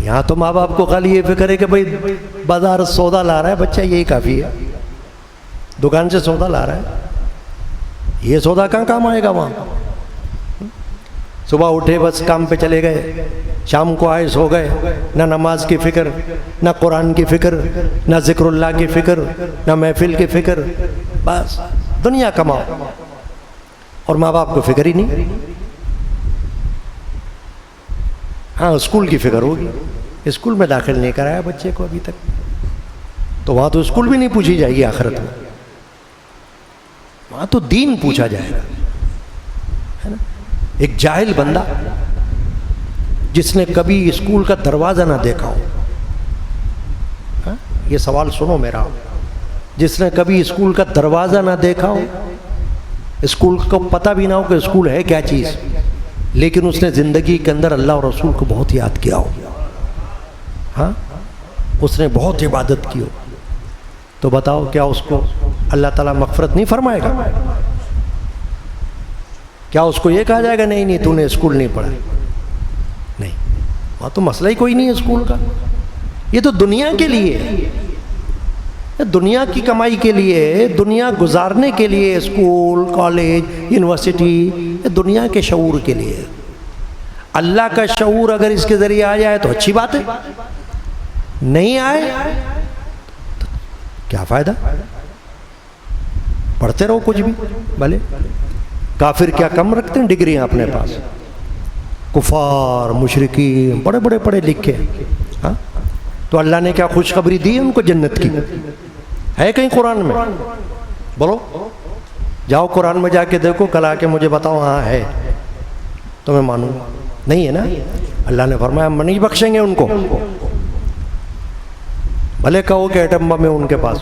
یہاں تو ماں باپ کو خالی یہ فکر ہے کہ بھائی بازار سودا لا رہا ہے بچہ، یہی کافی ہے، دکان سے سودا لا رہا ہے، یہ سودا کہاں کام آئے گا وہاں؟ صبح اٹھے بس کام پہ چلے گئے، شام کو آئے سو گئے، نہ نماز کی فکر، نہ قرآن کی فکر، نہ ذکر اللہ کی فکر، نہ محفل کی فکر، بس دنیا کماؤ اور ماں باپ کو فکر ہی نہیں۔ ہاں اسکول کی فکر ہوگی، اسکول میں داخل نہیں کرایا بچے کو ابھی تک، تو وہاں تو اسکول بھی نہیں پوچھی جائے گی آخرت میں، وہاں تو دین پوچھا جائے گا، ہے نا۔ ایک جاہل بندہ جس نے کبھی اسکول کا دروازہ نہ دیکھا ہو، ہاں یہ سوال سنو میرا، جس نے کبھی اسکول کا دروازہ نہ دیکھا ہو، اسکول کو پتہ بھی نہ ہو کہ اسکول ہے کیا چیز، لیکن اس نے زندگی کے اندر اللہ اور رسول کو بہت یاد کیا ہو، ہاں اس نے بہت عبادت کی ہو، تو بتاؤ کیا اس کو اللہ تعالیٰ مغفرت نہیں فرمائے گا؟ کیا اس کو یہ کہا جائے گا نہیں تو نے اسکول نہیں پڑھا؟ نہیں، وہاں تو مسئلہ ہی کوئی نہیں ہے اسکول کا، یہ تو دنیا کے لیے ہے، دنیا کی کمائی کے لیے، دنیا گزارنے کے لیے، اسکول، کالج، یونیورسٹی، یہ دنیا کے شعور کے لیے۔ اللہ کا شعور اگر اس کے ذریعے آ جائے تو اچھی بات ہے، نہیں آئے تو کیا فائدہ، پڑھتے رہو کچھ بھی بھلے۔ کافر کیا کم رکھتے ہیں ڈگریاں اپنے پاس، کفار مشرکین بڑے بڑے پڑھے لکھے، ہاں تو اللہ نے کیا خوشخبری دی ان کو جنت کی؟ ہے کہیں قرآن میں؟ بولو، جاؤ قرآن میں جا کے دیکھو، کل آ کے مجھے بتاؤ ہاں ہے تو میں مانوں گا، نہیں ہے نا۔ اللہ نے فرمایا ہم نہیں بخشیں گے ان کو، بھلے کہو کہ ایٹم بم ہے ان کے پاس،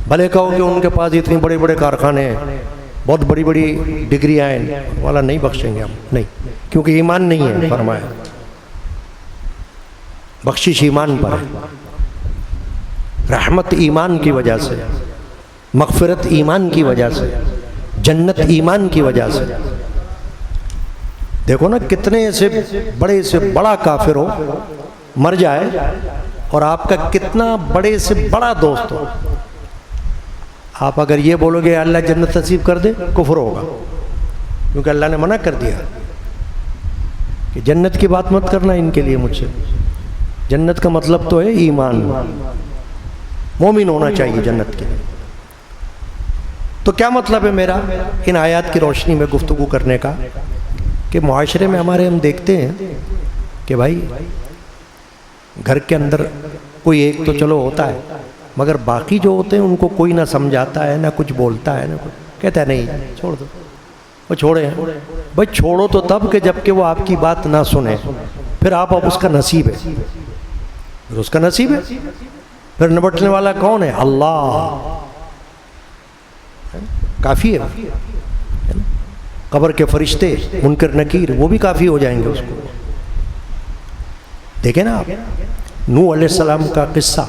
بھلے کہو کہ ان کے پاس اتنی بڑے بڑے کارخانے ہیں، بہت بڑی بڑی ڈگریاں ہیں، والا نہیں بخشیں گے ہم، نہیں، کیونکہ ایمان نہیں ہے۔ فرمایا بخشش ایمان پر ہے، رحمت ایمان کی وجہ سے، مغفرت ایمان کی وجہ سے، جنت ایمان کی وجہ سے۔ دیکھو نا کتنے سے بڑے سے بڑا کافر ہو مر جائے اور آپ کا کتنا بڑے سے بڑا دوست ہو، آپ اگر یہ بولو گے اللہ جنت نصیب کر دے، کفر ہوگا، کیونکہ اللہ نے منع کر دیا کہ جنت کی بات مت کرنا ان کے لیے مجھ سے، جنت کا مطلب تو ہے ایمان، مومن ہونا چاہیے جنت کے۔ تو کیا مطلب ہے میرا ان آیات کی روشنی میں گفتگو کرنے کا، کہ معاشرے میں ہمارے ہم دیکھتے ہیں کہ بھائی گھر کے اندر کوئی ایک تو چلو ہوتا ہے، مگر باقی جو ہوتے ہیں ان کو کوئی نہ سمجھاتا ہے، نہ کچھ بولتا ہے، نہ کچھ کہتا ہے نہیں چھوڑ دو، وہ چھوڑے ہیں بھائی، چھوڑو تو تب کہ جب کہ وہ آپ کی بات نہ سنے، پھر آپ اب اس کا نصیب ہے، پھر اس کا نصیب ہے، پھر نبٹنے والا کون ہے؟ اللہ، کافی ہے۔ قبر کے فرشتے منکر نکیر وہ بھی کافی ہو جائیں گے اس کو۔ دیکھیں نا آپ نوح علیہ السلام کا قصہ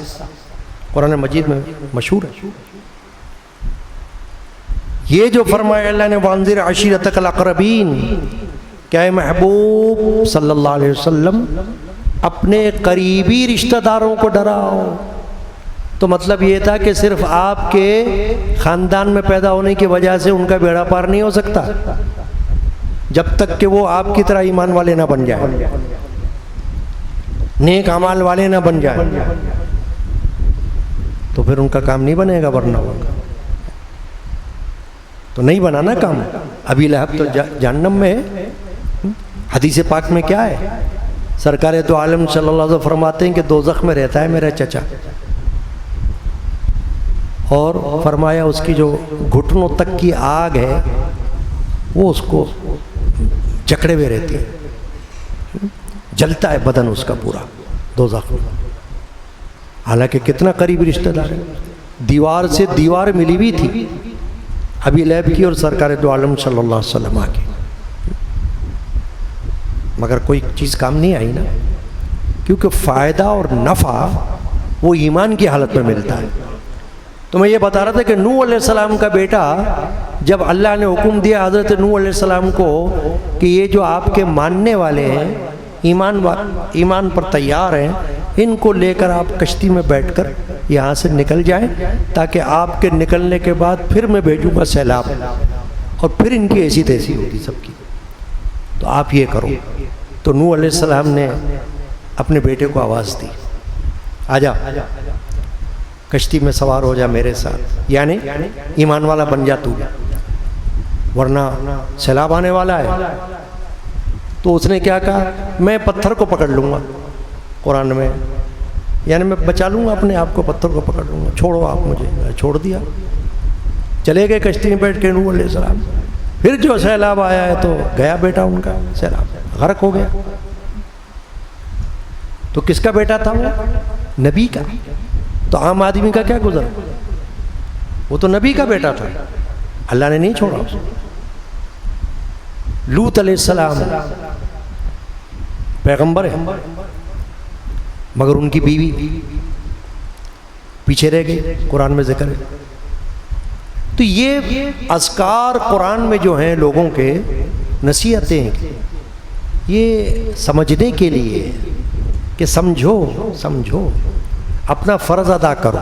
قرآن مجید میں مشہور ہے، یہ جو فرمایا اللہ نے وانذر عشیرتک الاقربین، کیا ہے محبوب صلی اللہ علیہ وسلم اپنے قریبی رشتہ داروں کو ڈراؤ، تو مطلب یہ تھا کہ صرف آپ کے خاندان میں پیدا ہونے کی وجہ سے ان کا بیڑا پار نہیں ہو سکتا، جب تک کہ وہ آپ کی طرح ایمان والے نہ بن جائیں، نیک اعمال والے نہ بن جائیں، تو پھر ان کا کام نہیں بنے گا، ورنہ ہوگا تو نہیں بنا نا کام۔ ابی لہب تو جہنم میں ہے، حدیث پاک میں کیا ہے؟ سرکار دو عالم صلی اللہ علیہ وسلم فرماتے ہیں کہ دوزخ میں رہتا ہے میرا چچا، اور فرمایا اس کی جو گھٹنوں تک کی آگ ہے وہ اس کو جکڑے ہوئے رہتی ہے، جلتا ہے بدن اس کا پورا دوزخ میں، حالانکہ کتنا قریبی رشتہ دار ہے، دیوار سے دیوار ملی ہوئی تھی ابی لہب کی اور سرکار دو عالم صلی اللہ علیہ وسلم کی، مگر کوئی چیز کام نہیں آئی نا، کیونکہ فائدہ اور نفع وہ ایمان کی حالت میں ملتا ہے۔ تو میں یہ بتا رہا تھا کہ نوح علیہ السلام کا بیٹا، جب اللہ نے حکم دیا حضرت نوح علیہ السلام کو کہ یہ جو آپ کے ماننے والے ہیں، ایمان پر تیار ہیں، ان کو لے کر آپ کشتی میں بیٹھ کر یہاں سے نکل جائیں، تاکہ آپ کے نکلنے کے بعد پھر میں بھیجوں گا سیلاب، اور پھر ان کی ایسی تیسی ہوگی سب کی۔ تو آپ یہ کرو. تو نوح علیہ السلام نے اپنے بیٹے کو آواز دی, آجا کشتی میں سوار ہو جا میرے ساتھ, یعنی ایمان والا بن جا تو, ورنہ سیلاب آنے والا ہے. تو اس نے کیا کہا, میں پتھر کو پکڑ لوں گا, قرآن میں یعنی میں بچا لوں گا اپنے آپ کو, پتھر کو پکڑ لوں گا, چھوڑو آپ مجھے. چھوڑ دیا, چلے گئے کشتی میں بیٹھ کے نوح علیہ السلام. پھر جو سیلاب آیا ہے تو گیا بیٹا ان کا, سیلاب غرق ہو گیا. تو کس کا بیٹا تھا وہ؟ نبی کا. تو عام آدمی کا کیا گزر, وہ تو نبی کا بیٹا تھا, اللہ نے نہیں چھوڑا اسے. لوط علیہ السلام پیغمبر ہے, مگر ان کی بیوی پیچھے رہ گئی, قرآن میں ذکر ہے. تو یہ اذکار قرآن میں جو ہیں لوگوں کے نصیحتیں, یہ سمجھنے کے لیے کہ سمجھو اپنا فرض ادا کرو.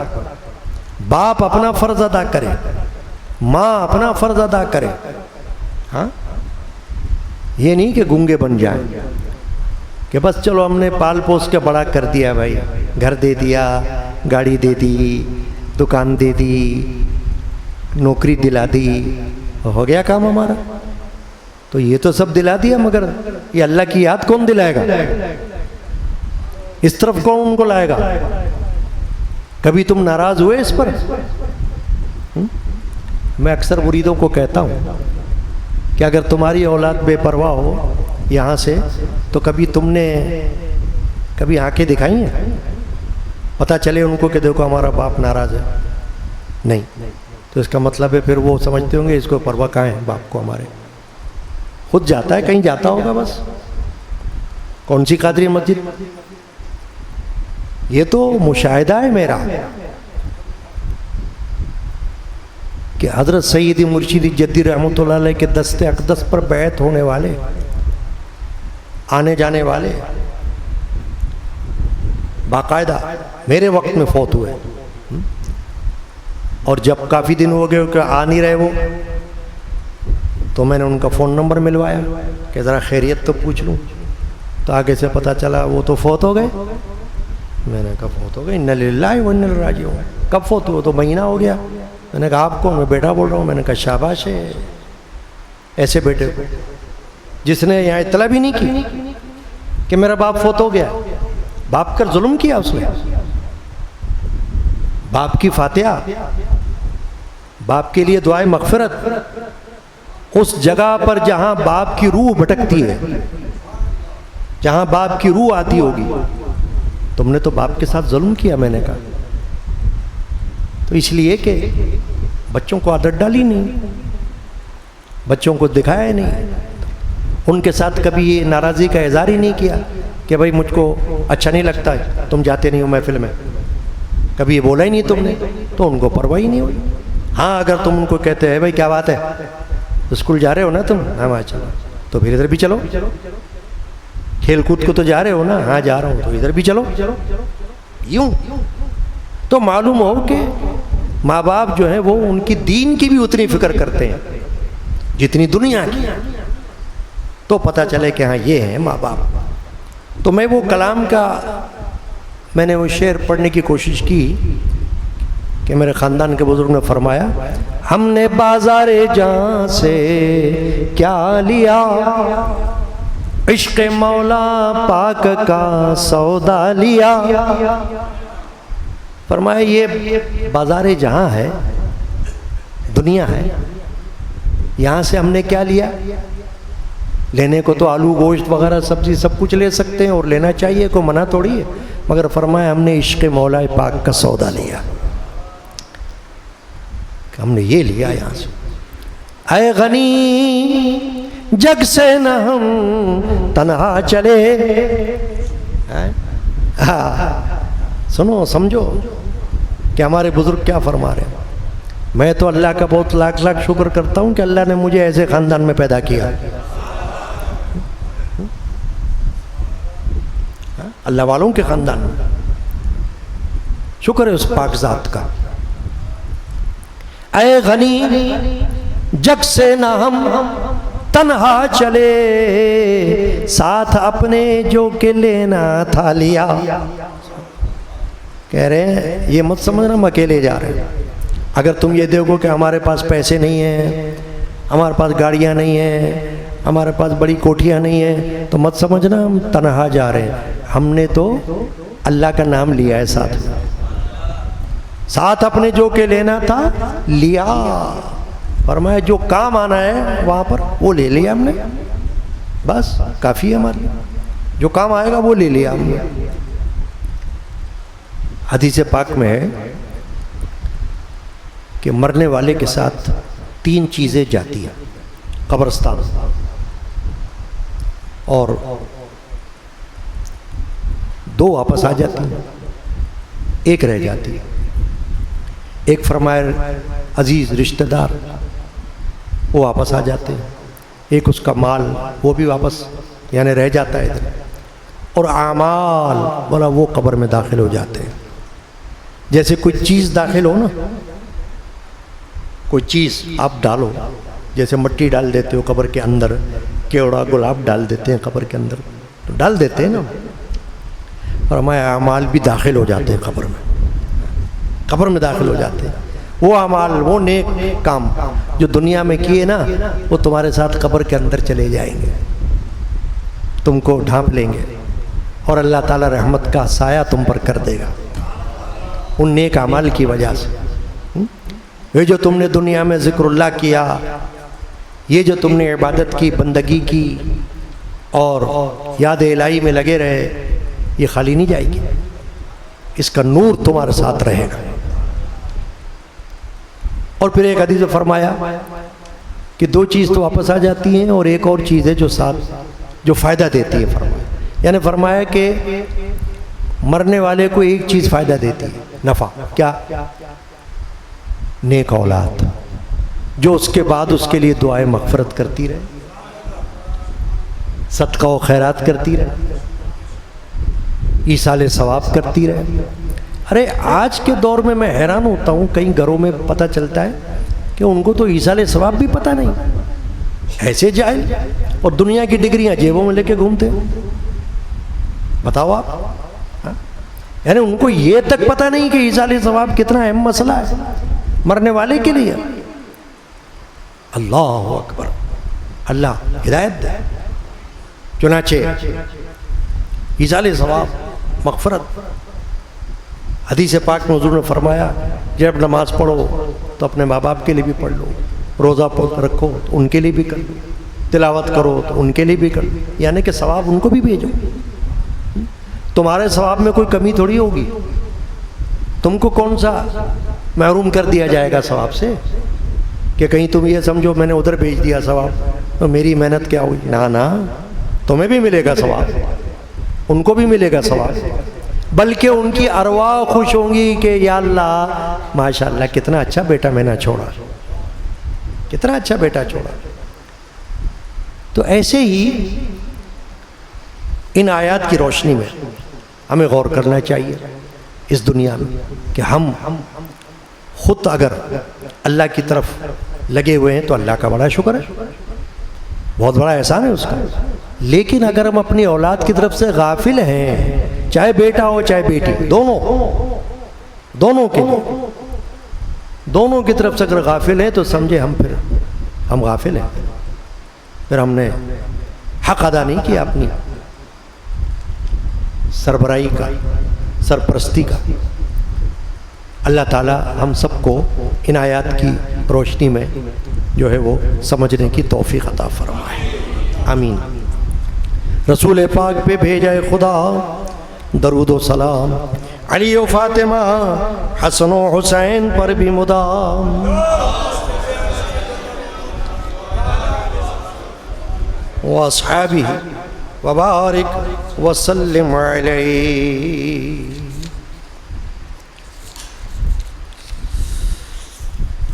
باپ اپنا فرض ادا کرے, ماں اپنا فرض ادا کرے. ہاں, یہ نہیں کہ گونگے بن جائیں کہ بس چلو ہم نے پال پوس کے بڑا کر دیا بھائی, گھر دے دیا, گاڑی دے دی, دکان دے دی, نوکری دلا دی, ہو گیا کام ہمارا. تو یہ تو سب دلا دیا, مگر یہ اللہ کی یاد کون دلائے گا, اس طرف کون ان کو لائے گا. کبھی تم ناراض ہوئے اس پر؟ میں اکثر مریدوں کو کہتا ہوں کہ اگر تمہاری اولاد بے پرواہ ہو یہاں سے, تو کبھی تم نے کبھی آنکھیں دکھائی ہیں, پتہ چلے ان کو کہ دیکھو ہمارا باپ ناراض ہے؟ نہیں. تو اس کا مطلب ہے پھر وہ سمجھتے ہوں گے اس کو پرواہ کہاں ہے باپ کو ہمارے, خود جاتا ہے, کہیں جاتا ہوگا بس. کون سی قادری مسجد؟ یہ تو مشاہدہ ہے میرا کہ حضرت سیدی مرشدی جدی رحمۃ اللہ علیہ کے دست اقدس پر بیعت ہونے والے, آنے جانے والے باقاعدہ میرے وقت میں فوت ہوئے. اور جب کافی دن ہو گئے کہ آ نہیں رہے وہ, تو میں نے ان کا فون نمبر ملوایا کہ ذرا خیریت تو پوچھ لوں. تو آگے سے پتہ چلا وہ تو فوت ہو گئے. میں نے کہا فوت ہو گئے, انا للہ و انا الیہ راجعون. کب فوت ہوئے؟ تو مہینہ ہو گیا. میں نے کہا آپ کو, میں بیٹا بول رہا ہوں. میں نے کہا شاباش ہے ایسے بیٹے کو جس نے یہاں اطلاع بھی نہیں کی کہ میرا باپ فوت ہو گیا. باپ کا ظلم کیا اس نے. باپ کی فاتحہ, باپ کے لیے دعائے مغفرت, اس جگہ پر جہاں باپ کی روح بھٹکتی ہے, جہاں باپ کی روح آتی ہوگی, تم نے تو باپ کے ساتھ ظلم کیا. میں نے کہا تو اس لیے کہ بچوں کو عادت ڈالی نہیں, بچوں کو دکھایا نہیں, ان کے ساتھ کبھی یہ ناراضی کا اظہار ہی نہیں کیا کہ بھائی مجھ کو اچھا نہیں لگتا ہے تم جاتے نہیں ہو محفل میں. کبھی یہ بولا ہی نہیں تم نے, تو ان کو پرواہ ہی نہیں ہوئی. ہاں اگر تم ان کو کہتے ہیں بھائی کیا بات ہے, اسکول جا رہے ہو نا تم؟ ہاں چلو, تو پھر ادھر بھی چلو. کھیل کود کو تو جا رہے ہو نا؟ ہاں جا رہا ہوں, تو ادھر بھی چلو. یوں تو معلوم ہو کہ ماں باپ جو ہیں وہ ان کی دین کی بھی اتنی فکر کرتے ہیں جتنی دنیا کی. تو پتہ چلے کہ ہاں یہ ہیں ماں باپ. تو میں وہ کلام کا میں نے وہ شعر پڑھنے کی کوشش کی کہ میرے خاندان کے بزرگ نے فرمایا, ہم نے بازار جہاں سے کیا لیا, عشق مولا پاک کا سودا لیا. فرمایا یہ بازار جہاں ہے, دنیا ہے, یہاں سے ہم نے کیا لیا. لینے کو تو آلو گوشت وغیرہ سبزی سب کچھ لے سکتے ہیں اور لینا چاہیے, کوئی منع تھوڑی ہے, مگر فرمایا ہم نے عشق مولا پاک کا سودا لیا, کہ ہم نے یہ لیا یہاں سے. اے غنی جگ سے نہ ہم تنہا چلے. سنو سمجھو کہ ہمارے بزرگ کیا فرما رہے ہیں. میں تو اللہ کا بہت لاکھ لاکھ شکر کرتا ہوں کہ اللہ نے مجھے ایسے خاندان میں پیدا کیا. اللہ والوں کے خاندان میں شکر ہے اس پاک ذات کا. اے غنی جگ سے نہ ہم تنہا چلے ساتھ اپنے جو کہ لینا تھا لیا. کہہ رہے ہیں یہ مت سمجھنا ہم اکیلے جا رہے ہیں. اگر تم یہ دیکھو کہ ہمارے پاس پیسے نہیں ہیں، ہمارے پاس گاڑیاں نہیں ہیں، ہمارے پاس بڑی کوٹھیاں نہیں ہیں، تو مت سمجھنا ہم تنہا جا رہے ہیں. ہم نے تو اللہ کا نام لیا ہے ساتھ. ساتھ اپنے جو کہ لینا تھا لیا. فرمایا جو کام آنا ہے وہاں پر وہ لے لیا ہم نے، بس کافی ہے ہمارے. جو کام آئے گا وہ لے لیا ہم نے. حدیث پاک میں ہے کہ مرنے والے کے ساتھ 3 چیزیں جاتی ہیں قبرستان، اور 2 واپس آ جاتی ہیں، 1 رہ جاتی ہے. ایک فرمایا عزیز رشتہ دار وہ واپس آ جاتے ہیں، ایک اس کا مال وہ بھی واپس یعنی رہ جاتا ہے ادھر، اور اعمال والا وہ قبر میں داخل ہو جاتے ہیں. جیسے کوئی چیز داخل ہو نا، کوئی چیز آپ ڈالو، جیسے مٹی ڈال دیتے ہو قبر کے اندر، کیوڑا گلاب ڈال دیتے ہیں قبر کے اندر، تو ڈال دیتے ہیں نا. فرمایا اعمال بھی داخل ہو جاتے ہیں قبر میں، قبر میں داخل ہو جاتے ہیں. وہ اعمال، وہ نیک کام جو دنیا میں کیے نا، وہ تمہارے ساتھ قبر کے اندر چلے جائیں گے، تم کو ڈھانپ لیں گے، اور اللہ تعالیٰ رحمت کا سایہ تم پر کر دے گا ان نیک اعمال کی وجہ سے. یہ جو تم نے دنیا میں ذکر اللہ کیا، یہ جو تم نے عبادت کی، بندگی کی، اور یاد الہی میں لگے رہے، یہ خالی نہیں جائے گی. اس کا نور تمہارے ساتھ رہے گا. اور پھر ایک حدیث میں فرمایا کہ 2 چیز تو واپس آ جاتی ہیں، اور ایک اور چیز ہے جو ساتھ جو فائدہ دیتی ہے. فرمایا یعنی فرمایا کہ مرنے والے کو ایک چیز فائدہ دیتی ہے، نفع. کیا؟ نیک اولاد جو اس کے بعد اس کے لیے دعائیں مغفرت کرتی رہے، صدقہ و خیرات کرتی رہے، ایصال ثواب کرتی رہے. ارے آج کے دور میں حیران ہوتا ہوں، کئی گھروں میں پتہ چلتا ہے کہ ان کو تو ایصال ثواب بھی پتہ نہیں، ایسے جاہل، اور دنیا کی ڈگریاں جیبوں میں لے کے گھومتے. بتاؤ آپ، یعنی ان کو یہ تک پتہ نہیں کہ ایصال ثواب کتنا اہم مسئلہ ہے مرنے والے کے لیے. اللہ اکبر، اللہ ہدایت دے. چنانچہ ایصال ثواب، مغفرت. حدیث پاک میں حضور نے فرمایا جب نماز پڑھو تو اپنے ماں باپ کے لیے بھی پڑھ لو، روزہ رکھو تو ان کے لیے بھی کر لو، تلاوت کرو تو ان کے لیے بھی کر لو، یعنی کہ ثواب ان کو بھی بھیجو. تمہارے ثواب میں کوئی کمی تھوڑی ہوگی. تم کو کون سا محروم کر دیا جائے گا ثواب سے کہ کہیں تم یہ سمجھو میں نے ادھر بھیج دیا ثواب تو میری محنت کیا ہوئی. نہ، تمہیں بھی ملے گا ثواب، ان کو بھی ملے گا ثواب، بلکہ ان کی ارواح خوش ہوں گی کہ یا اللہ ماشاءاللہ کتنا اچھا بیٹا میں نے چھوڑا، کتنا اچھا بیٹا چھوڑا. تو ایسے ہی ان آیات کی روشنی میں ہمیں غور کرنا چاہیے اس دنیا میں کہ ہم خود اگر اللہ کی طرف لگے ہوئے ہیں تو اللہ کا بڑا شکر ہے، بہت بڑا احسان ہے اس کا. لیکن اگر ہم اپنی اولاد کی طرف سے غافل ہیں، چاہے بیٹا ہو چاہے بیٹی، دونوں کی طرف سے اگر غافل ہیں تو سمجھے ہم غافل ہیں، پھر ہم نے حق ادا نہیں کیا اپنی سربراہی کا، سرپرستی کا. اللہ تعالی ہم سب کو ان آیات کی روشنی میں جو ہے وہ سمجھنے کی توفیق عطا فرمائے، آمین. رسول پاک پہ بھیجا خدا درود و سلام، علی و فاطمہ حسن و حسین پر بھی مدام، واصحابہ وبارک وسلم علیہ.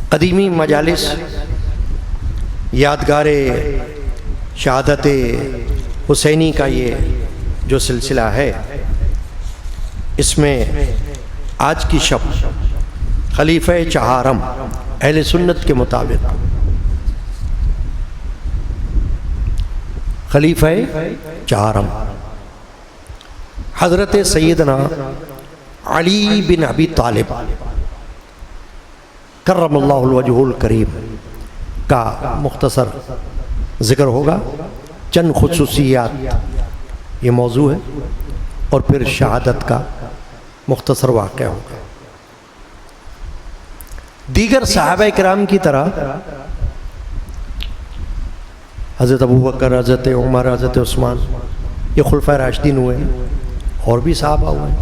قدیمی مجالس یادگار شہادت حسینی کا یہ جو سلسلہ ہے، اس میں آج کی شب خلیفہ چہارم اہل سنت کے مطابق خلیفہ چہارم حضرت سیدنا علی بن ابی طالب کرم اللہ الوجہ الکریم کا مختصر ذکر ہوگا، چند خصوصیات یہ موضوع ہے، اور پھر شہادت کا مختصر واقعہ ہوگا۔ دیگر صحابہ کرام کی طرح حضرت ابو بکر، حضرت عمر، حضرت عثمان، یہ خلفائے راشدین ہوئے ہیں، اور بھی صحابہ ہوئے ہیں،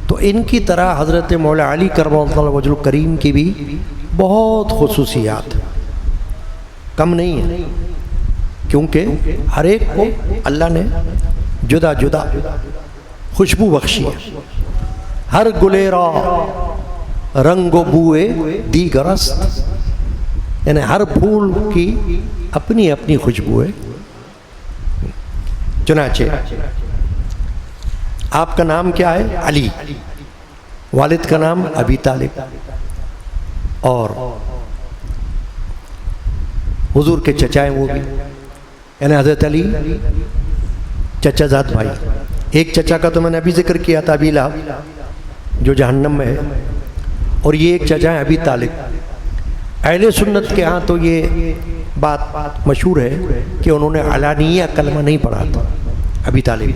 تو ان کی طرح حضرت مولا علی کرم اللہ وجہ الکریم کی بھی بہت خصوصیات کم نہیں ہیں، کیونکہ ہر ایک کو اللہ نے جدا جدا خوشبو بخشی ہے۔ ہر گلیرا رنگ و بوئے دیگرست، یعنی ہر پھول کی اپنی اپنی خوشبو ہے۔ چنانچہ آپ کا نام کیا ہے؟ علی، والد کا نام ابی طالب، اور حضور کے چچا ہیں وہ بھی، یعنی حضرت علی چچا زاد بھائی۔ ایک چچا کا تو میں نے ابھی ذکر کیا تھا، ابی لہب جو جہنم میں ہے، اور یہ ایک چچا ہے ابی طالب۔ اہل سنت کے ہاں تو یہ بات مشہور ہے کہ انہوں نے علانیہ کلمہ نہیں پڑھا تھا ابی طالب،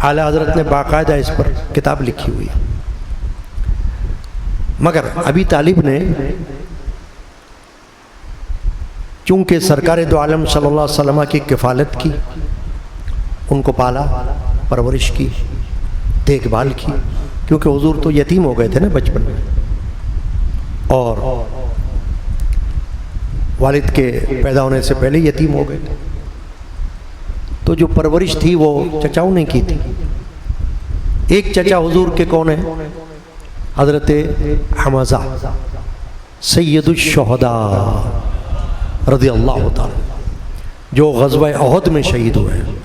اعلیٰ حضرت نے باقاعدہ اس پر کتاب لکھی ہوئی ہے، مگر ابی طالب نے چونکہ سرکار دو عالم صلی اللہ علیہ وسلم کی کفالت کی، ان کو پالا، پرورش کی، دیکھ بھال کی، کیونکہ حضور تو یتیم ہو گئے تھے نا بچپن میں، اور والد کے پیدا ہونے سے پہلے یتیم ہو گئے تھے، تو جو پرورش تھی وہ چچاؤں نے کی تھی۔ ایک چچا حضور کے کون ہیں؟ حضرت حمزہ سید الشہداء رضی اللہ تعالی، جو غزوہ احد میں شہید ہوئے ہیں۔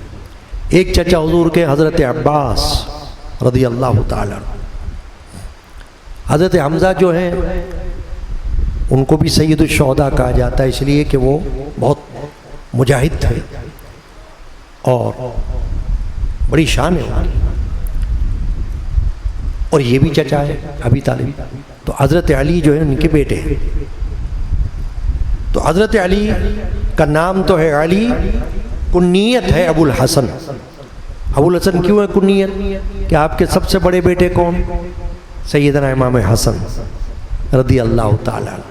ایک چچا حضور کے حضرت عباس رضی اللہ تعالی۔ حضرت حمزہ جو ہیں ان کو بھی سید الشہداء کہا جاتا ہے، اس لیے کہ وہ بہت مجاہد تھے اور بڑی شان ہے ان کی، اور یہ بھی چچا ہے ابی طالب۔ تو حضرت علی جو ہے ان کے بیٹے ہیں، تو حضرت علی کا نام تو ہے علی، کنیت ہے ابو الحسن۔ ابو الحسن کیوں ہے کنیت؟ کہ آپ کے سب سے بڑے بیٹے کون؟ سیدنا امام حسن رضی اللہ تعالی عنہ۔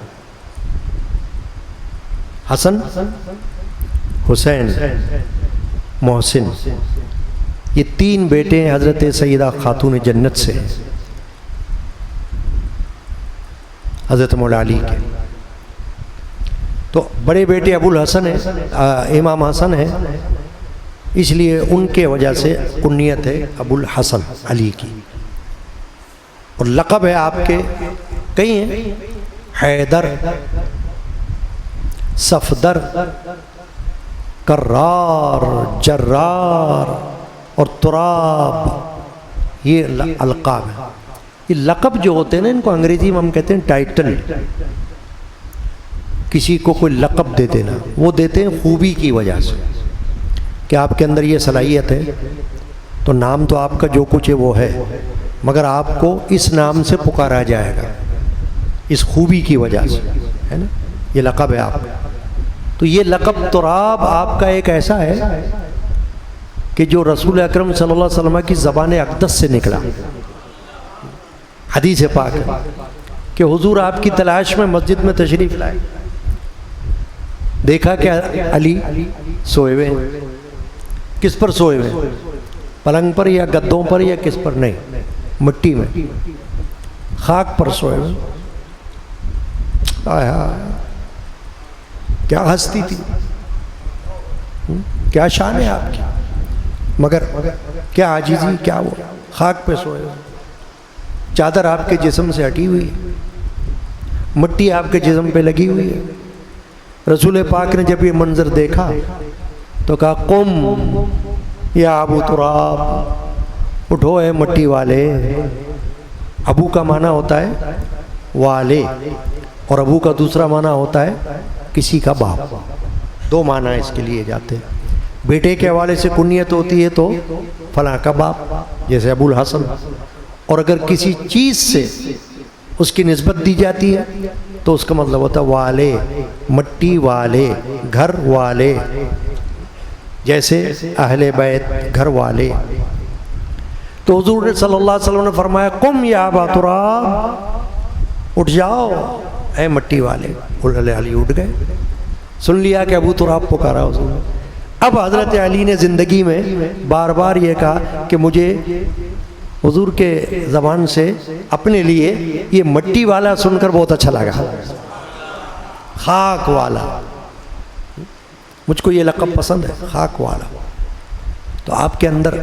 حسن، حسین، محسن، یہ تین بیٹے ہیں حضرت سیدہ خاتون جنت سے، حضرت مولا علی کے۔ تو بڑے بیٹے ابو الحسن ہیں، امام حسن ہیں، اس لیے ان کے وجہ سے کنیت ہے ابو الحسن علی کی، اور لقب ہے آپ کے کئی ہیں، حیدر، صفدر، کرار، جرار اور تراب، یہ القاب ہیں۔ یہ لقب جو ہوتے ہیں نا، ان کو انگریزی میں ہم کہتے ہیں ٹائٹل۔ کسی کو کوئی لقب دے دینا، وہ دیتے ہیں خوبی کی وجہ سے، کہ آپ کے اندر یہ صلاحیت ہے، تو نام تو آپ کا جو کچھ ہے وہ ہے، مگر آپ کو اس نام سے پکارا جائے گا اس خوبی کی وجہ سے، ہے نا، یہ لقب ہے آپ کا۔ تو یہ لقب تراب آپ کا ایک ایسا ہے کہ جو رسول اکرم صلی اللہ علیہ وسلم کی زبان اقدس سے نکلا۔ حدیث پاک ہے کہ حضور آپ کی تلاش میں مسجد میں تشریف لائے، دیکھا کہ علی سوئے ہوئے ہیں۔ کس پر سوئے ہوئے ہیں؟ پلنگ پر یا گدوں پر یا کس پر؟ نہیں، مٹی میں، خاک پر سوئے ہوئے۔ کیا ہستی تھی، کیا شان ہے آپ کی، مگر کیا عاجزی، کیا وہ خاک پہ سوئے ہوئے، چادر آپ کے جسم سے ہٹی ہوئی ہے، مٹی آپ کے جسم پہ لگی ہوئی ہے۔ رسول پاک نے جب یہ منظر دیکھا تو کہا قم یا ابو تراب، اٹھو اے مٹی والے۔ ابو کا معنی ہوتا ہے والے، اور ابو کا دوسرا معنی ہوتا ہے کسی کا باپ، دو معنی اس کے لیے جاتے ہیں۔ بیٹے کے حوالے سے کنیت ہوتی ہے تو فلاں کا باپ، جیسے ابو الحسن، اور اگر کسی چیز سے اس کی نسبت دی جاتی ہے تو اس کا مطلب ہوتا ہے والے، مٹی والے، گھر والے، جیسے اہل بیت، گھر والے۔ تو حضور صلی اللہ علیہ وسلم نے فرمایا قم یا ابا تراب، اٹھ جاؤ اے مٹی والے۔ علی اٹھ گئے، سن لیا کہ ابو تراب پکارا حضور۔ اب حضرت علی نے زندگی میں بار بار یہ کہا کہ مجھے حضور کے زبان سے اپنے لیے یہ مٹی والا سن کر بہت اچھا لگا، خاک والا، مجھ کو یہ لقب پسند ہے، خاک والا۔ تو آپ کے اندر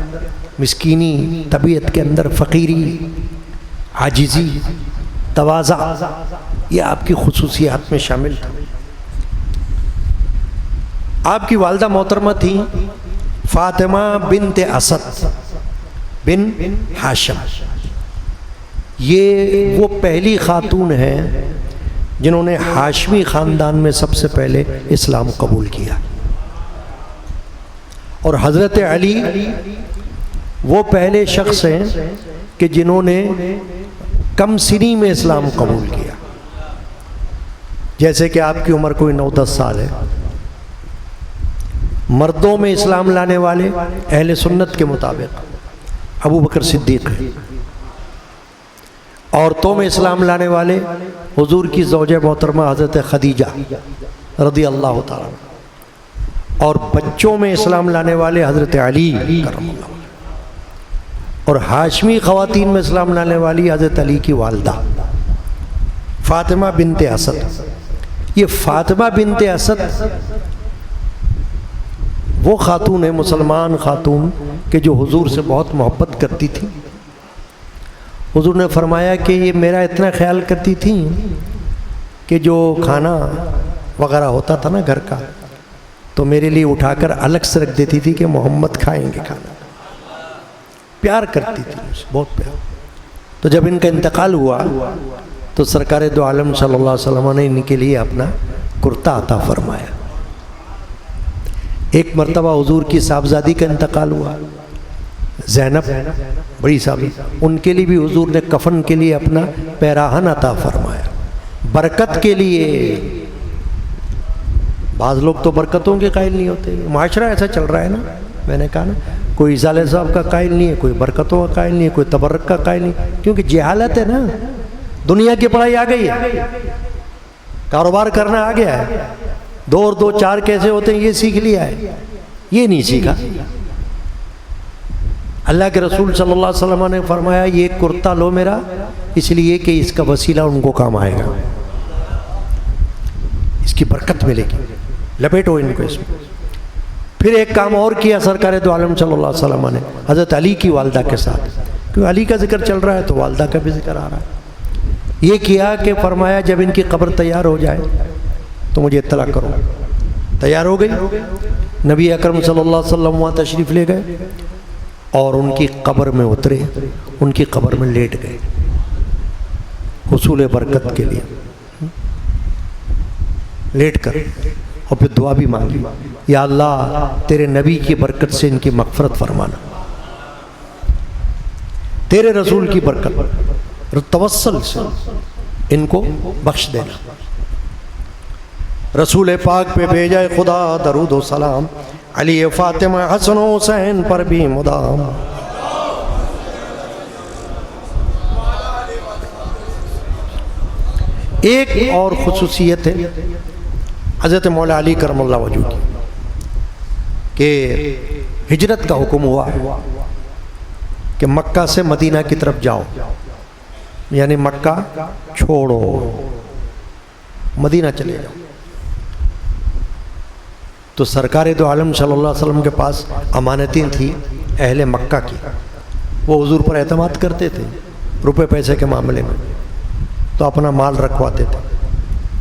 مسکینی، طبیعت کے اندر فقیری، عاجزی، تواضع، یہ آپ کی خصوصیات میں شامل تھا۔ آپ کی والدہ محترمہ تھیں فاطمہ بنت اسد بن ہاشم۔ یہ وہ پہلی خاتون ہیں جنہوں نے ہاشمی خاندان میں سب سے پہلے اسلام قبول کیا، اور حضرت علی وہ پہلے شخص ہیں کہ جنہوں نے کم سنی میں اسلام قبول کیا۔ جیسے کہ آپ کی عمر کوئی 9-10 سال ہے، مردوں میں اسلام لانے والے اہل سنت کے مطابق ابو بکر صدیق ہے، عورتوں میں اسلام لانے والے حضور کی زوجہ محترمہ حضرت خدیجہ رضی اللہ تعالیٰ عنہ، اور بچوں میں اسلام لانے والے حضرت علی کرم اللہ، اور ہاشمی خواتین میں اسلام لانے والی حضرت علی کی والدہ فاطمہ بنت اسد۔ یہ فاطمہ بنت اسد وہ خاتون ہے، مسلمان خاتون، کہ جو حضور سے بہت محبت کرتی تھی۔ حضور نے فرمایا کہ یہ میرا اتنا خیال کرتی تھیں کہ جو کھانا وغیرہ ہوتا تھا نا گھر کا، تو میرے لیے اٹھا کر الگ سے رکھ دیتی تھی کہ محمد کھائیں گے کھانا۔ پیار کرتی تھی مجھ سے، بہت پیار۔ تو جب ان کا انتقال ہوا تو سرکار دو عالم صلی اللہ علیہ وسلم نے ان کے لیے اپنا کرتا عطا فرمایا۔ ایک مرتبہ حضور کی صاحبزادی کا انتقال ہوا، زینب بڑی صاحب، ان کے لیے بھی حضور نے کفن کے لیے اپنا پیراہن عطا فرمایا، برکت کے لیے۔ بعض لوگ تو برکتوں کے قائل نہیں ہوتے، معاشرہ ایسا چل رہا ہے نا، میں نے کہا نا، کوئی اصالہ صاحب کا قائل نہیں ہے، کوئی برکتوں کا قائل نہیں ہے، کوئی تبرک کا قائل نہیں، کیونکہ جہالت ہے نا، دنیا کی پڑھائی آ گئی ہے، کاروبار کرنا آ گیا ہے، 2 اور 2 4 کیسے ہوتے ہیں یہ سیکھ لیا ہے، یہ نہیں سیکھا۔ اللہ کے رسول صلی اللہ علیہ وسلم نے فرمایا یہ کرتا لو میرا، اس لیے کہ اس کا وسیلہ ان کو کام آئے گا، اس کی برکت ملے گی، لپیٹو ان کو اس میں۔ پھر ایک کام اور کیا سرکار دو عالم صلی اللہ علیہ وسلم نے حضرت علی کی والدہ کے ساتھ، کیونکہ علی کا ذکر چل رہا ہے تو والدہ کا بھی ذکر آ رہا ہے۔ یہ کیا کہ فرمایا جب ان کی قبر تیار ہو جائے تو مجھے اطلاع کرو۔ تیار ہو گئی، نبی اکرم صلی اللہ علیہ وسلم وہاں تشریف لے گئے اور ان کی قبر میں اترے، ان کی قبر میں لیٹ گئے حصول برکت کے لیے، لیٹ کر، اور پھر دعا بھی مانگی، یا اللہ تیرے نبی کی برکت سے ان کی مغفرت فرمانا، تیرے رسول کی برکت توسل سے ان کو بخش دینا۔ رسول پاک پہ بھیجا خدا درود و سلام، علی فاطمہ حسن و حسین پر بھی مدام۔ ایک اور خصوصیت ہے حضرت مولا علی کرم اللہ وجہہ کی کہ ہجرت کا حکم ہوا کہ مکہ سے مدینہ کی طرف جاؤ، یعنی مکہ چھوڑو، مدینہ چلے جاؤ۔ تو سرکار دو عالم صلی اللہ علیہ وسلم کے پاس امانتیں تھیں اہل مکہ کی، وہ حضور پر اعتماد کرتے تھے روپے پیسے کے معاملے میں، تو اپنا مال رکھواتے تھے،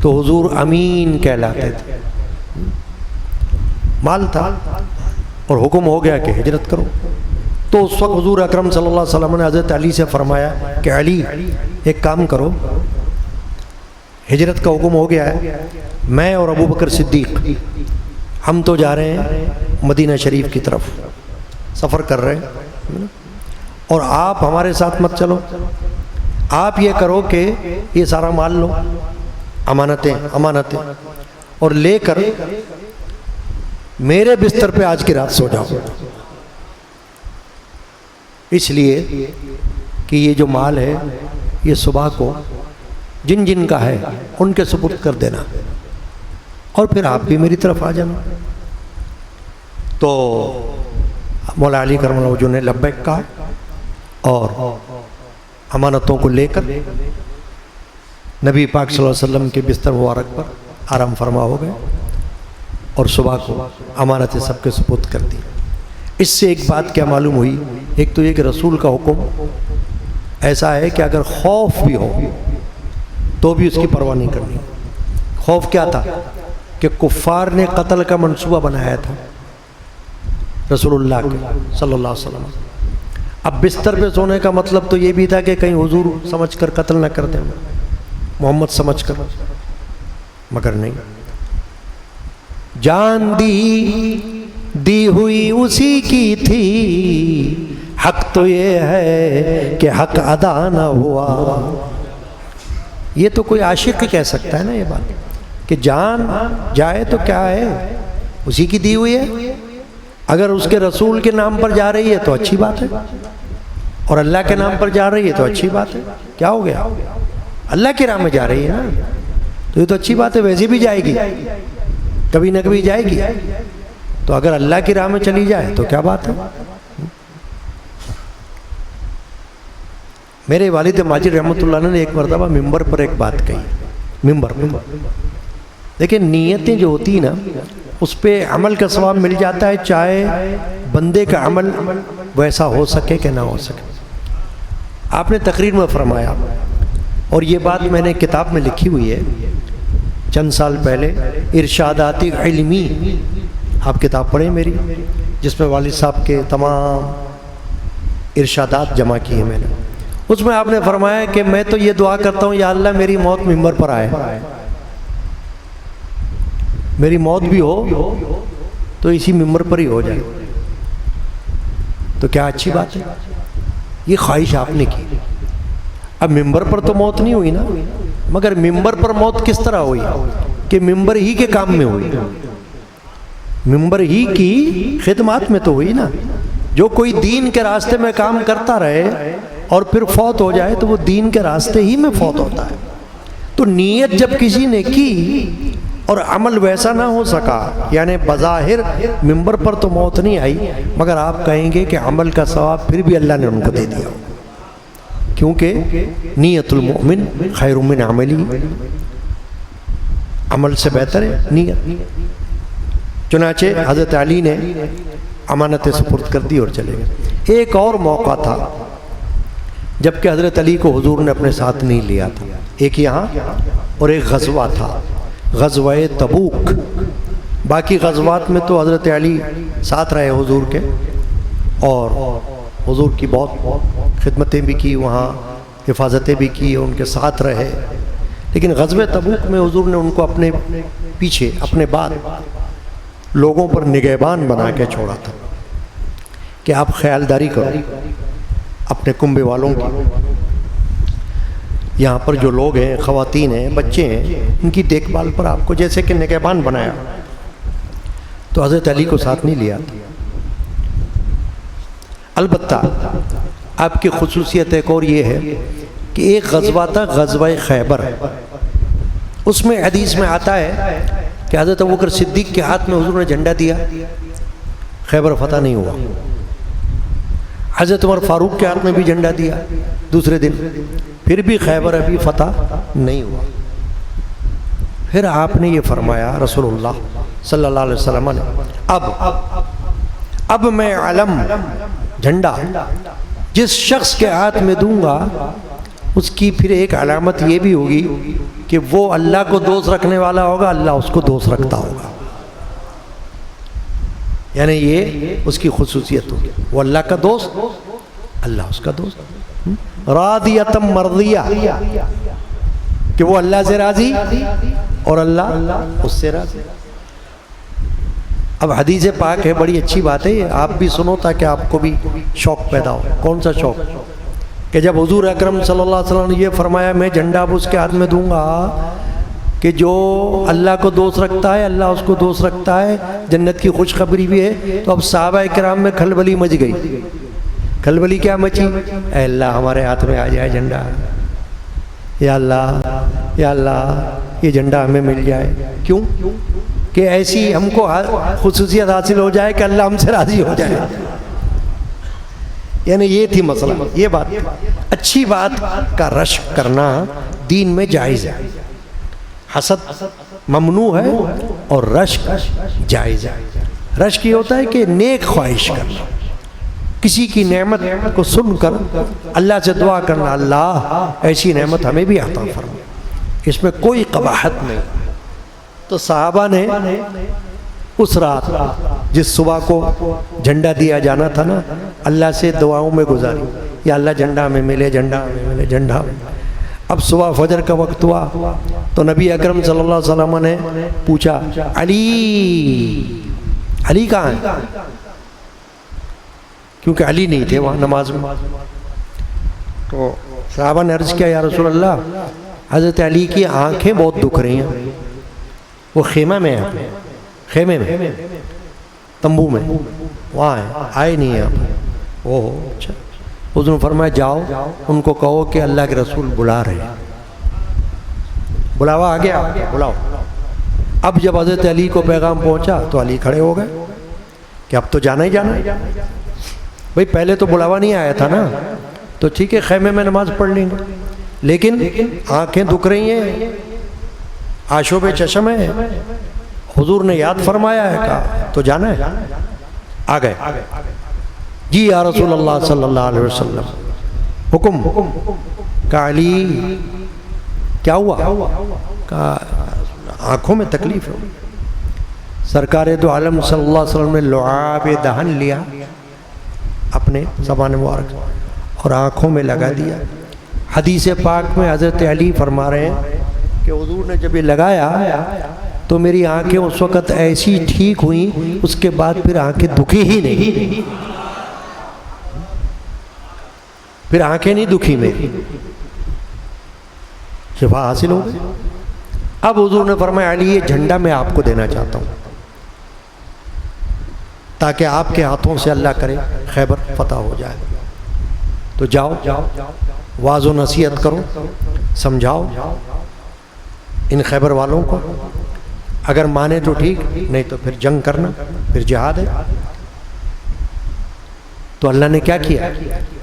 تو حضور امین کہلاتے تھے، مال تھا اور حکم ہو گیا کہ ہجرت کرو۔ تو اس وقت حضور اکرم صلی اللہ علیہ وسلم نے حضرت علی سے فرمایا کہ علی ایک کام کرو، ہجرت کا حکم ہو گیا ہے، میں اور ابو بکر صدیق ہم تو جا رہے ہیں مدینہ شریف کی طرف سفر کر رہے ہیں اور آپ ہمارے ساتھ مت چلو، آپ یہ کرو کہ یہ سارا مال لو، امانتیں اور لے کر میرے بستر پہ آج کی رات سو جاؤ، اس لیے کہ یہ جو مال ہے یہ صبح کو جن جن کا ہے ان کے سپرد کر دینا اور پھر آپ بھی میری طرف آ جانا۔ تو مولا علی کرم اللہ وجہہ نے لبیک کہا اور امانتوں کو لے کر نبی پاک صلی اللہ علیہ وسلم کے بستر مبارک پر آرام فرما ہو گئے اور صبح کو امانتیں سب کے سپرد کر دی۔ اس سے ایک بات کیا معلوم ہوئی، ایک تو یہ کہ رسول کا حکم ایسا ہے کہ اگر خوف بھی ہو تو بھی اس کی پرواہ نہیں کرنی۔ خوف کیا تھا کہ کفار نے قتل کا منصوبہ بنایا تھا رسول اللہ کے صلی اللہ علیہ وسلم۔ اب بستر پہ سونے کا مطلب تو یہ بھی تھا کہ کہیں حضور سمجھ کر قتل نہ کر دیں، محمد سمجھ کر، مگر نہیں، جان دی ہوئی اسی کی تھی، حق تو یہ ہے کہ حق ادا نہ ہوا۔ یہ تو کوئی عاشق ہی کہہ سکتا ہے نا یہ بات، کہ جان جائے تو کیا ہے، اسی کی دی ہوئی ہے، اگر اس کے رسول کے نام پر جا رہی ہے تو اچھی بات ہے، اور اللہ کے نام پر جا رہی ہے تو اچھی بات ہے۔ کیا ہو گیا، اللہ کی راہ میں جا رہی ہے نا، تو یہ تو اچھی بات ہے، ویسے بھی جائے گی، کبھی نہ کبھی جائے گی، تو اگر اللہ کی راہ میں چلی جائے تو کیا بات ہے۔ میرے والد ماجد رحمۃ اللہ علیہ نے ایک مرتبہ ممبر پر ایک بات کہی، ممبر لیکن نیتیں جو ہوتی ہیں نا اس پہ عمل کا ثواب مل جاتا ہے، چاہے بندے کا عمل ویسا ہو سکے کہ نہ ہو سکے۔ آپ نے تقریر میں فرمایا، اور یہ بات میں نے کتاب میں لکھی ہوئی ہے چند سال پہلے، ارشادات علمی، آپ کتاب پڑھیں میری، جس میں والد صاحب کے تمام ارشادات جمع کیے میں نے۔ اس میں آپ نے فرمایا کہ میں تو یہ دعا کرتا ہوں یا اللہ میری موت ممبر پر آئے، میری موت بھی ہو تو اسی ممبر پر ہی ہو جائے، تو کیا اچھی بات ہے، یہ خواہش آپ نے کی۔ اب ممبر پر تو موت نہیں ہوئی نا، مگر ممبر پر موت کس طرح ہوئی کہ ممبر ہی کے کام میں ہوئی، ممبر ہی کی خدمات میں تو ہوئی نا۔ جو کوئی دین کے راستے میں کام کرتا رہے اور پھر فوت ہو جائے تو وہ دین کے راستے ہی میں فوت ہوتا ہے۔ تو نیت جب کسی نے کی اور عمل ویسا نہ ہو سکا، یعنی بظاہر ممبر پر تو موت نہیں آئی، مگر آپ کہیں گے کہ عمل کا ثواب پھر بھی اللہ نے ان کو دے دیا، کیونکہ نیت المؤمن خیر من عملی، عمل سے بہتر ہے نیت۔ چنانچہ حضرت علی نے امانت سپرد کر دی اور چلے گئے۔ ایک اور موقع تھا جبکہ حضرت علی کو حضور نے اپنے ساتھ نہیں لیا تھا، ایک یہاں اور ایک غزوہ تھا، غزوہ تبوک۔ باقی غزوات میں تو حضرت علی ساتھ رہے حضور کے، اور حضور کی بہت خدمتیں بھی کی، وہاں حفاظتیں بھی کی، ان کے ساتھ رہے، لیکن غزوہ تبوک میں حضور نے ان کو اپنے پیچھے، اپنے بعد لوگوں پر نگہبان بنا کے چھوڑا تھا کہ آپ خیالداری کرو اپنے کنبے والوں کی، یہاں پر جو لوگ ہیں، خواتین ہیں، بچے ہیں، ان کی دیکھ بھال پر آپ کو جیسے کہ نگہبان بنایا۔ تو حضرت علی کو ساتھ نہیں لیا تھا۔ البتہ آپ کی خصوصیت ایک اور یہ ہے کہ ایک غزوہ تھا، غزوہ خیبر، اس میں حدیث میں آتا ہے کہ حضرت ابوبکر صدیق کے ہاتھ میں حضور نے جھنڈا دیا، خیبر فتح نہیں ہوا۔ حضرت عمر فاروق کے ہاتھ میں بھی جھنڈا دیا دوسرے دن، پھر بھی خیبر ابھی فتح نہیں ہوا۔ پھر آپ نے یہ فرمایا رسول اللہ صلی اللہ علیہ وسلم نے، اب میں علم، جھنڈا جس شخص کے ہاتھ میں دوں گا اس کی پھر ایک علامت یہ بھی ہوگی کہ وہ اللہ کو دوست رکھنے والا ہوگا، اللہ اس کو دوست رکھتا ہوگا، یعنی یہ اس کی خصوصیت ہوگی، وہ اللہ کا دوست، اللہ اس کا دوست، راضیۃ مرضیہ، کہ وہ اللہ سے راضی اور اللہ اس سے راضی۔ اب حدیث پاک ہے، بڑی اچھی بات ہے، آپ بھی سنو تاکہ آپ کو بھی شوق پیدا ہو۔ کون سا شوق؟ کہ جب حضور اکرم صلی اللہ علیہ وسلم نے یہ فرمایا میں جھنڈا اب اس کے ہاتھ میں دوں گا کہ جو اللہ کو دوست رکھتا ہے اللہ اس کو دوست رکھتا ہے، جنت کی خوشخبری بھی ہے، تو اب صحابہ کرام میں کھلبلی مچ گئی۔ کھلبلی کیا مچی؟ اے اللہ ہمارے ہاتھ میں آ جائے جھنڈا، یا اللہ یہ جھنڈا ہمیں مل جائے۔ کیوں؟ کہ ایسی ہم کو خصوصیت حاصل ہو جائے کہ اللہ ہم سے راضی ہو جائے۔ یعنی یہ تھی مسئلہ، یہ بات۔ اچھی بات کا رشک کرنا دین میں جائز ہے، حسد ممنوع ہے اور رشک جائز ہے۔ رشک یہ ہوتا ہے کہ نیک خواہش کرنا، کسی کی نعمت کو سن کر اللہ سے دعا کرنا، اللہ ایسی نعمت ہمیں بھی عطا فرما، اس میں کوئی قباحت نہیں۔ تو صحابہ نے اس رات جس صبح کو جھنڈا دیا جانا تھا نا، اللہ سے دعاؤں میں گزاری، یا اللہ جھنڈا ہمیں ملے، جھنڈا ہمیں ملے، جھنڈا ہمیں ملے۔ اب صبح فجر کا وقت ہوا تو نبی اکرم صلی اللہ علیہ وسلم نے پوچھا علی کہاں ہے؟ کیونکہ علی نہیں تھے وہاں نماز میں۔ تو صحابہ نے عرض کیا یا رسول اللہ، حضرت علی کی آنکھیں بہت دکھ رہی ہیں، وہ خیمہ میں ہیں، خیمے میں، تمبو میں وہاں ہیں، آئے نہیں ہیں آپ۔ اچھا۔ حضور نے فرمایا جاؤ ان کو کہو کہ اللہ کے رسول بلا رہے ہیں۔ بلاوا آ گیا، بلاؤ۔ اب جب حضرت علی کو پیغام پہنچا تو علی کھڑے ہو گئے کہ اب تو جانا ہی جانا ہے۔ بھئی پہلے تو بلاوا نہیں آیا تھا نا، تو ٹھیک ہے خیمے میں نماز پڑھ لیں گے، لیکن آنکھیں دکھ رہی ہیں، آشوب چشم ہے، حضور نے یاد فرمایا ہے، کہا تو جانا ہے۔ آ گئے، جی یا رسول اللہ صلی اللہ علیہ وسلم حکم۔ کہا علی کیا ہوا؟ کہا آنکھوں میں تکلیف ہے۔ سرکار دو عالم صلی اللہ علیہ وسلم نے لعاب دہن لیا اپنے زبان مبارک اور آنکھوں میں لگا دیا۔ حدیث پاک میں حضرت علی فرما رہے ہیں کہ حضور نے جب یہ لگایا تو میری آنکھیں اس وقت ایسی ٹھیک ہوئیں، اس کے بعد پھر آنکھیں دکھی ہی نہیں، پھر آنکھیں نہیں دکھی میری، شفا حاصل ہو گئی۔ اب حضور نے فرمایا علی یہ جھنڈا میں آپ کو دینا چاہتا ہوں تاکہ آپ کے ہاتھوں سے اللہ کرے خیبر فتح ہو جائے۔ تو جاؤ واعظ و نصیحت کرو، سمجھاؤ ان خیبر والوں کو، اگر مانے تو ٹھیک، نہیں تو پھر جنگ کرنا، پھر جہاد ہے۔ تو اللہ نے کیا کیا؟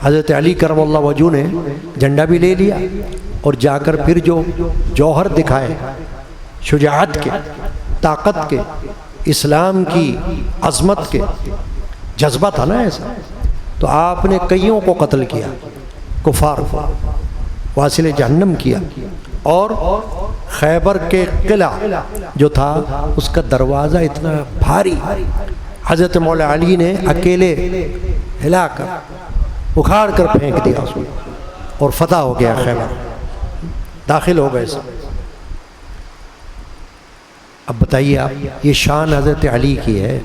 حضرت علی کرم اللہ وجہ نے جھنڈا بھی لے لیا اور جا کر پھر جو جوہر دکھائے شجاعت کے، طاقت کے، اسلام کی عظمت کے، جذبہ تھا نا ایسا، تو آپ نے کئیوں کو قتل کیا، کفار کو واصل جہنم کیا، اور خیبر کے قلعہ جو تھا اس کا دروازہ اتنا بھاری حضرت مولا علی نے اکیلے ہلا کر اکھاڑ کر پھینک دیا اس کو، اور فتح ہو گیا خیبر، داخل ہو گئے سب۔ اب بتائیے آپ، یہ شان حضرت علی کی ہے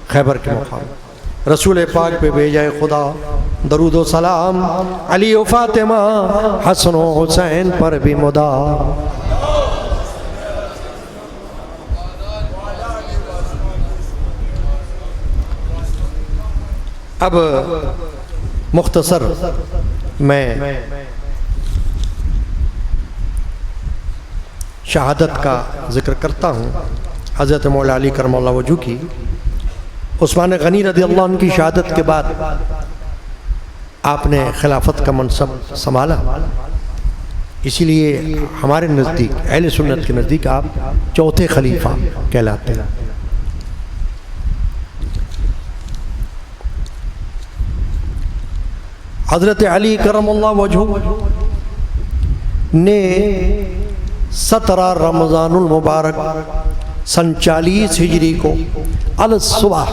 خیبر کے مقام۔ رسول پاک پہ بھیجائے خدا درود و سلام، علی و فاطمہ حسن و حسین پر بھی مدا۔ اب مختصر میں شہادت کا ذکر کرتا ہوں حضرت مولا علی کرم اللہ وجہ کی۔ عثمان غنی رضی اللہ عنہ کی شہادت کے بعد آپ نے خلافت کا منصب سنبھالا، اسی لیے ہمارے نزدیک اہل سنت کے نزدیک آپ چوتھے خلیفہ کہلاتے ہیں۔ حضرت علی کرم اللہ وجہ نے 17 رمضان المبارک سن 40 ہجری کو الصبح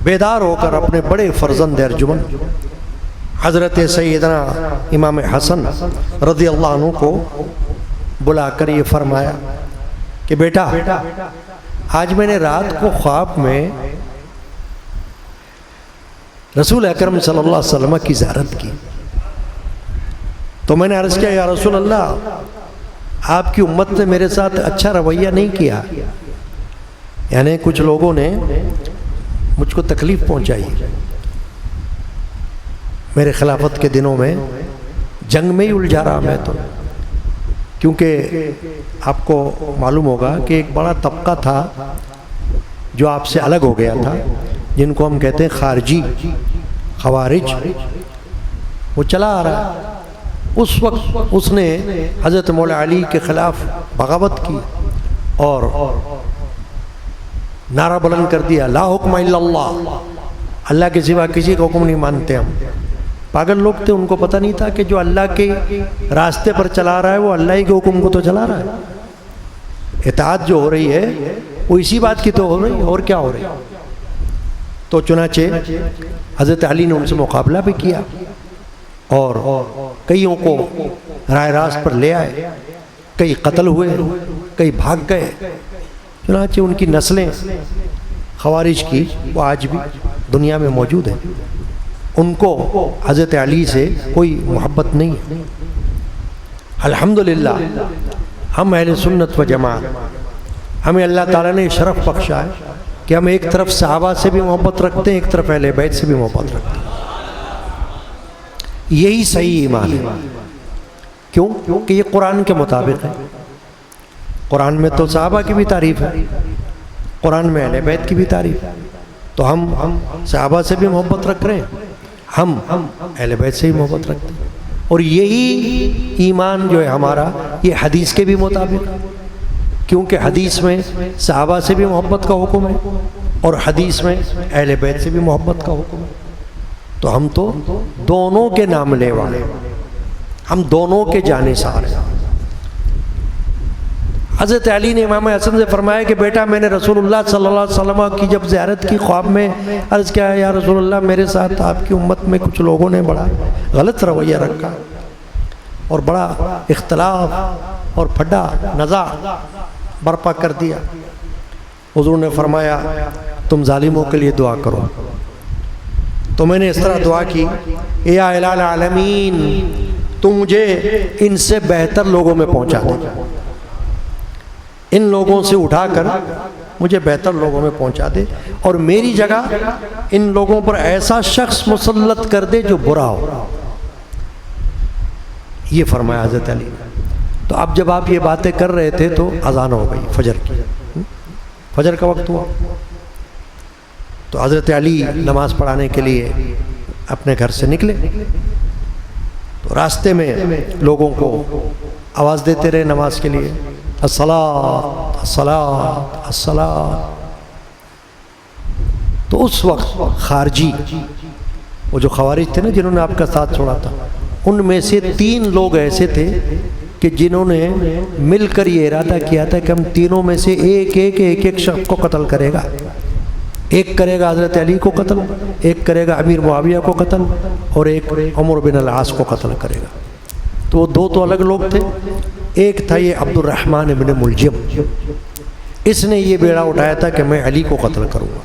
بیدار ہو کر اپنے بڑے فرزند ارجمند حضرت سیدنا امام حسن رضی اللہ عنہ کو بلا کر یہ فرمایا کہ بیٹا آج میں نے رات کو خواب میں رسول اکرم صلی اللہ علیہ وسلم کی زیارت کی، تو میں نے عرض کیا یا رسول اللہ، آپ کی امت نے میرے ساتھ اچھا رویہ نہیں کیا، یعنی کچھ لوگوں نے مجھ کو تکلیف پہنچائی۔ میرے خلافت کے دنوں میں جنگ میں ہی الجھا رہا میں تو، کیونکہ آپ کو معلوم ہوگا کہ ایک بڑا طبقہ تھا جو آپ سے الگ ہو گیا تھا، جن کو ہم کہتے ہیں خارجی، خوارج، وہ چلا آ رہا ہے۔ اس وقت اس نے حضرت مولا علی کے خلاف بغاوت کی اور نعرہ بلند کر دیا، لا حکم الا اللہ، اللہ کے سوا کسی کا حکم نہیں مانتے ہم۔ پاگل لوگ تھے، ان کو پتہ نہیں تھا کہ جو اللہ کے راستے پر چلا رہا ہے وہ اللہ ہی کے حکم کو تو چلا رہا ہے۔ اطاعت جو ہو رہی ہے وہ اسی بات کی تو ہو رہی ہے، اور کیا ہو رہی ہے۔ تو چنانچہ حضرت علی نے ان سے مقابلہ بھی کیا اور کئیوں کو راہ راست پر لے آئے، کئی قتل ہوئے، کئی بھاگ گئے۔ چنانچہ ان کی نسلیں خوارج کی وہ آج بھی دنیا میں موجود ہیں، ان کو حضرت علی سے کوئی محبت نہیں ہے۔ الحمدللہ ہم اہل سنت و جماعت، ہمیں اللہ تعالیٰ نے شرف بخشا ہے کہ ہم ایک طرف صحابہ سے بھی محبت رکھتے ہیں، ایک طرف اہل بیت سے بھی محبت رکھتے ہیں۔ یہی صحیح ایمان ہے۔ کیوں؟ کہ یہ قرآن کے مطابق ہے۔ قرآن میں تو صحابہ کی بھی تعریف ہے، قرآن میں اہل بیت کی بھی تعریف ہے، تو ہم صحابہ سے بھی محبت رکھ رہے ہیں، ہم اہل بیت سے ہی محبت رکھتے ہیں، اور یہی ایمان جو ہے ہمارا یہ حدیث کے بھی مطابق ہے، کیونکہ حدیث میں صحابہ سے بھی محبت کا حکم ہے اور حدیث میں اہل بیت سے بھی محبت کا حکم ہے۔ تو ہم تو دونوں کے نام لیوا ہیں، ہم دونوں کے جانثار ہیں۔ حضرت علی نے امام حسن سے فرمایا کہ بیٹا میں نے رسول اللہ صلی اللہ علیہ وسلم کی جب زیارت کی، خواب میں عرض کیا یا رسول اللہ میرے ساتھ آپ کی امت میں کچھ لوگوں نے بڑا غلط رویہ رکھا اور بڑا اختلاف اور پھڈا نزاع برپا کر دیا۔ حضور نے فرمایا تم ظالموں کے لیے دعا کرو۔ تو میں نے اس طرح دعا کی، یا الہ العالمین تم مجھے ان سے بہتر لوگوں میں پہنچا دے، ان لوگوں سے اٹھا کر مجھے بہتر لوگوں میں پہنچا دے، اور میری جگہ ان لوگوں پر ایسا شخص مسلط کر دے جو برا ہو۔ یہ فرمایا حضرت علی۔ تو اب جب آپ یہ باتیں کر رہے تھے تو اذان ہو گئی فجر کی، فجر کا وقت ہوا، تو حضرت علی نماز پڑھانے کے لیے اپنے گھر سے نکلے، تو راستے میں لوگوں کو آواز دیتے رہے نماز کے لیے، الصلاۃ الصلاۃ الصلاۃ۔ تو اس وقت خارجی، وہ جو خوارج تھے نا جنہوں نے آپ کا ساتھ چھوڑا تھا، ان میں سے 3 لوگ ایسے تھے کہ جنہوں نے مل کر یہ ارادہ کیا تھا کہ ہم تینوں میں سے ایک شخص کو قتل کرے گا، ایک کرے گا حضرت علی کو قتل، ایک کرے گا امیر معاویہ کو قتل، اور ایک عمر بن العاص کو قتل کرے گا۔ تو وہ 2 تو الگ لوگ تھے، ایک تھا یہ عبد الرحمن ابن ملجم، اس نے یہ بیڑا اٹھایا تھا کہ میں علی کو قتل کروں گا۔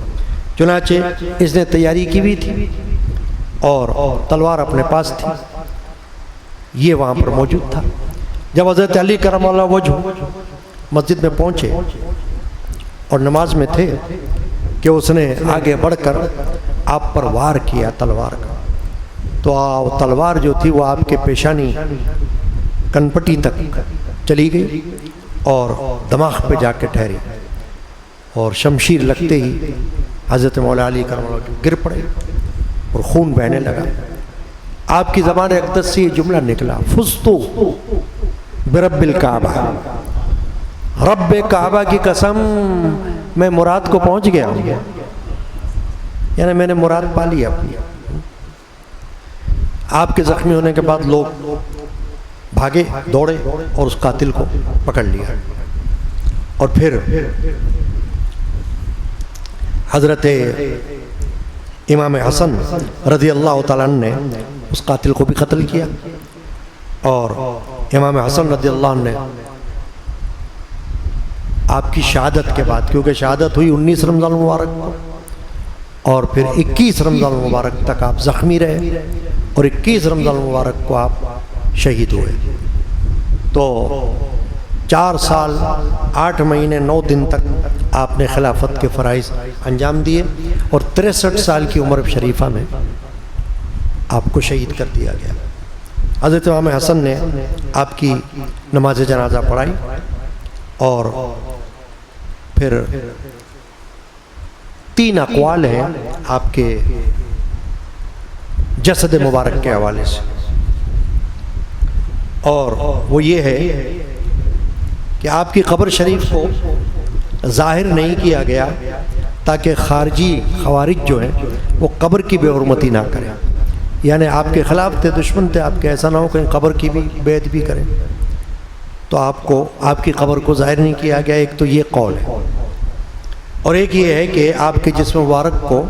چنانچہ اس نے تیاری کی بھی تھی اور تلوار اپنے پاس تھی، یہ وہاں پر موجود تھا۔ جب حضرت علی کرم اللہ وجہ مسجد میں پہنچے اور نماز میں تھے کہ اس نے آگے بڑھ کر آپ پر وار کیا تلوار کا، تو تلوار جو تھی وہ آپ کے پیشانی کنپٹی تک چلی گئی اور دماغ پہ جا کے ٹھہری، اور شمشیر لگتے ہی حضرت مولا علی کرم اللہ وجہ گر پڑے اور خون بہنے لگا۔ آپ کی زبان اقدس سے یہ جملہ نکلا، فزتو برب الکعبہ، رب کعبہ کی قسم میں مراد کو پہنچ گیا ہوں، یعنی میں نے مراد پا لیا اپنی۔ آپ کے زخمی ہونے کے بعد لوگ بھاگے دوڑے اور اس قاتل کو پکڑ لیا، اور پھر حضرت امام حسن رضی اللہ تعالیٰ عنہ نے اس قاتل کو بھی قتل کیا، اور امام حسن رضی اللہ عنہ نے آپ کی شہادت کے بعد، کیونکہ شہادت ہوئی 19 رمضان المبارک کو، اور پھر 21 رمضان المبارک تک آپ زخمی رہے، اور 21 رمضان المبارک کو آپ شہید ہوئے۔ تو 4 سال 8 مہینے 9 دن تک آپ نے خلافت کے فرائض انجام دیے، اور 63 سال کی عمر شریفہ میں آپ کو شہید کر دیا گیا۔ حضرت امام حسن نے آپ کی نماز جنازہ پڑھائی، اور پھر 3 اقوال ہیں آپ کے جسد مبارک کے حوالے سے، اور وہ یہ ہے کہ آپ کی قبر شریف کو ظاہر نہیں کیا گیا تاکہ خارجی خوارج جو ہیں وہ قبر کی بے حرمتی نہ کریں، یعنی آپ کے خلاف تھے، دشمن تھے آپ کے، ایسا نہ ہو کہ قبر کی بھی بیعت بھی کریں، تو آپ کی قبر کو ظاہر نہیں کیا گیا۔ ایک تو یہ قول ہے، اور ایک یہ ہے کہ آپ کے جسم مبارک کو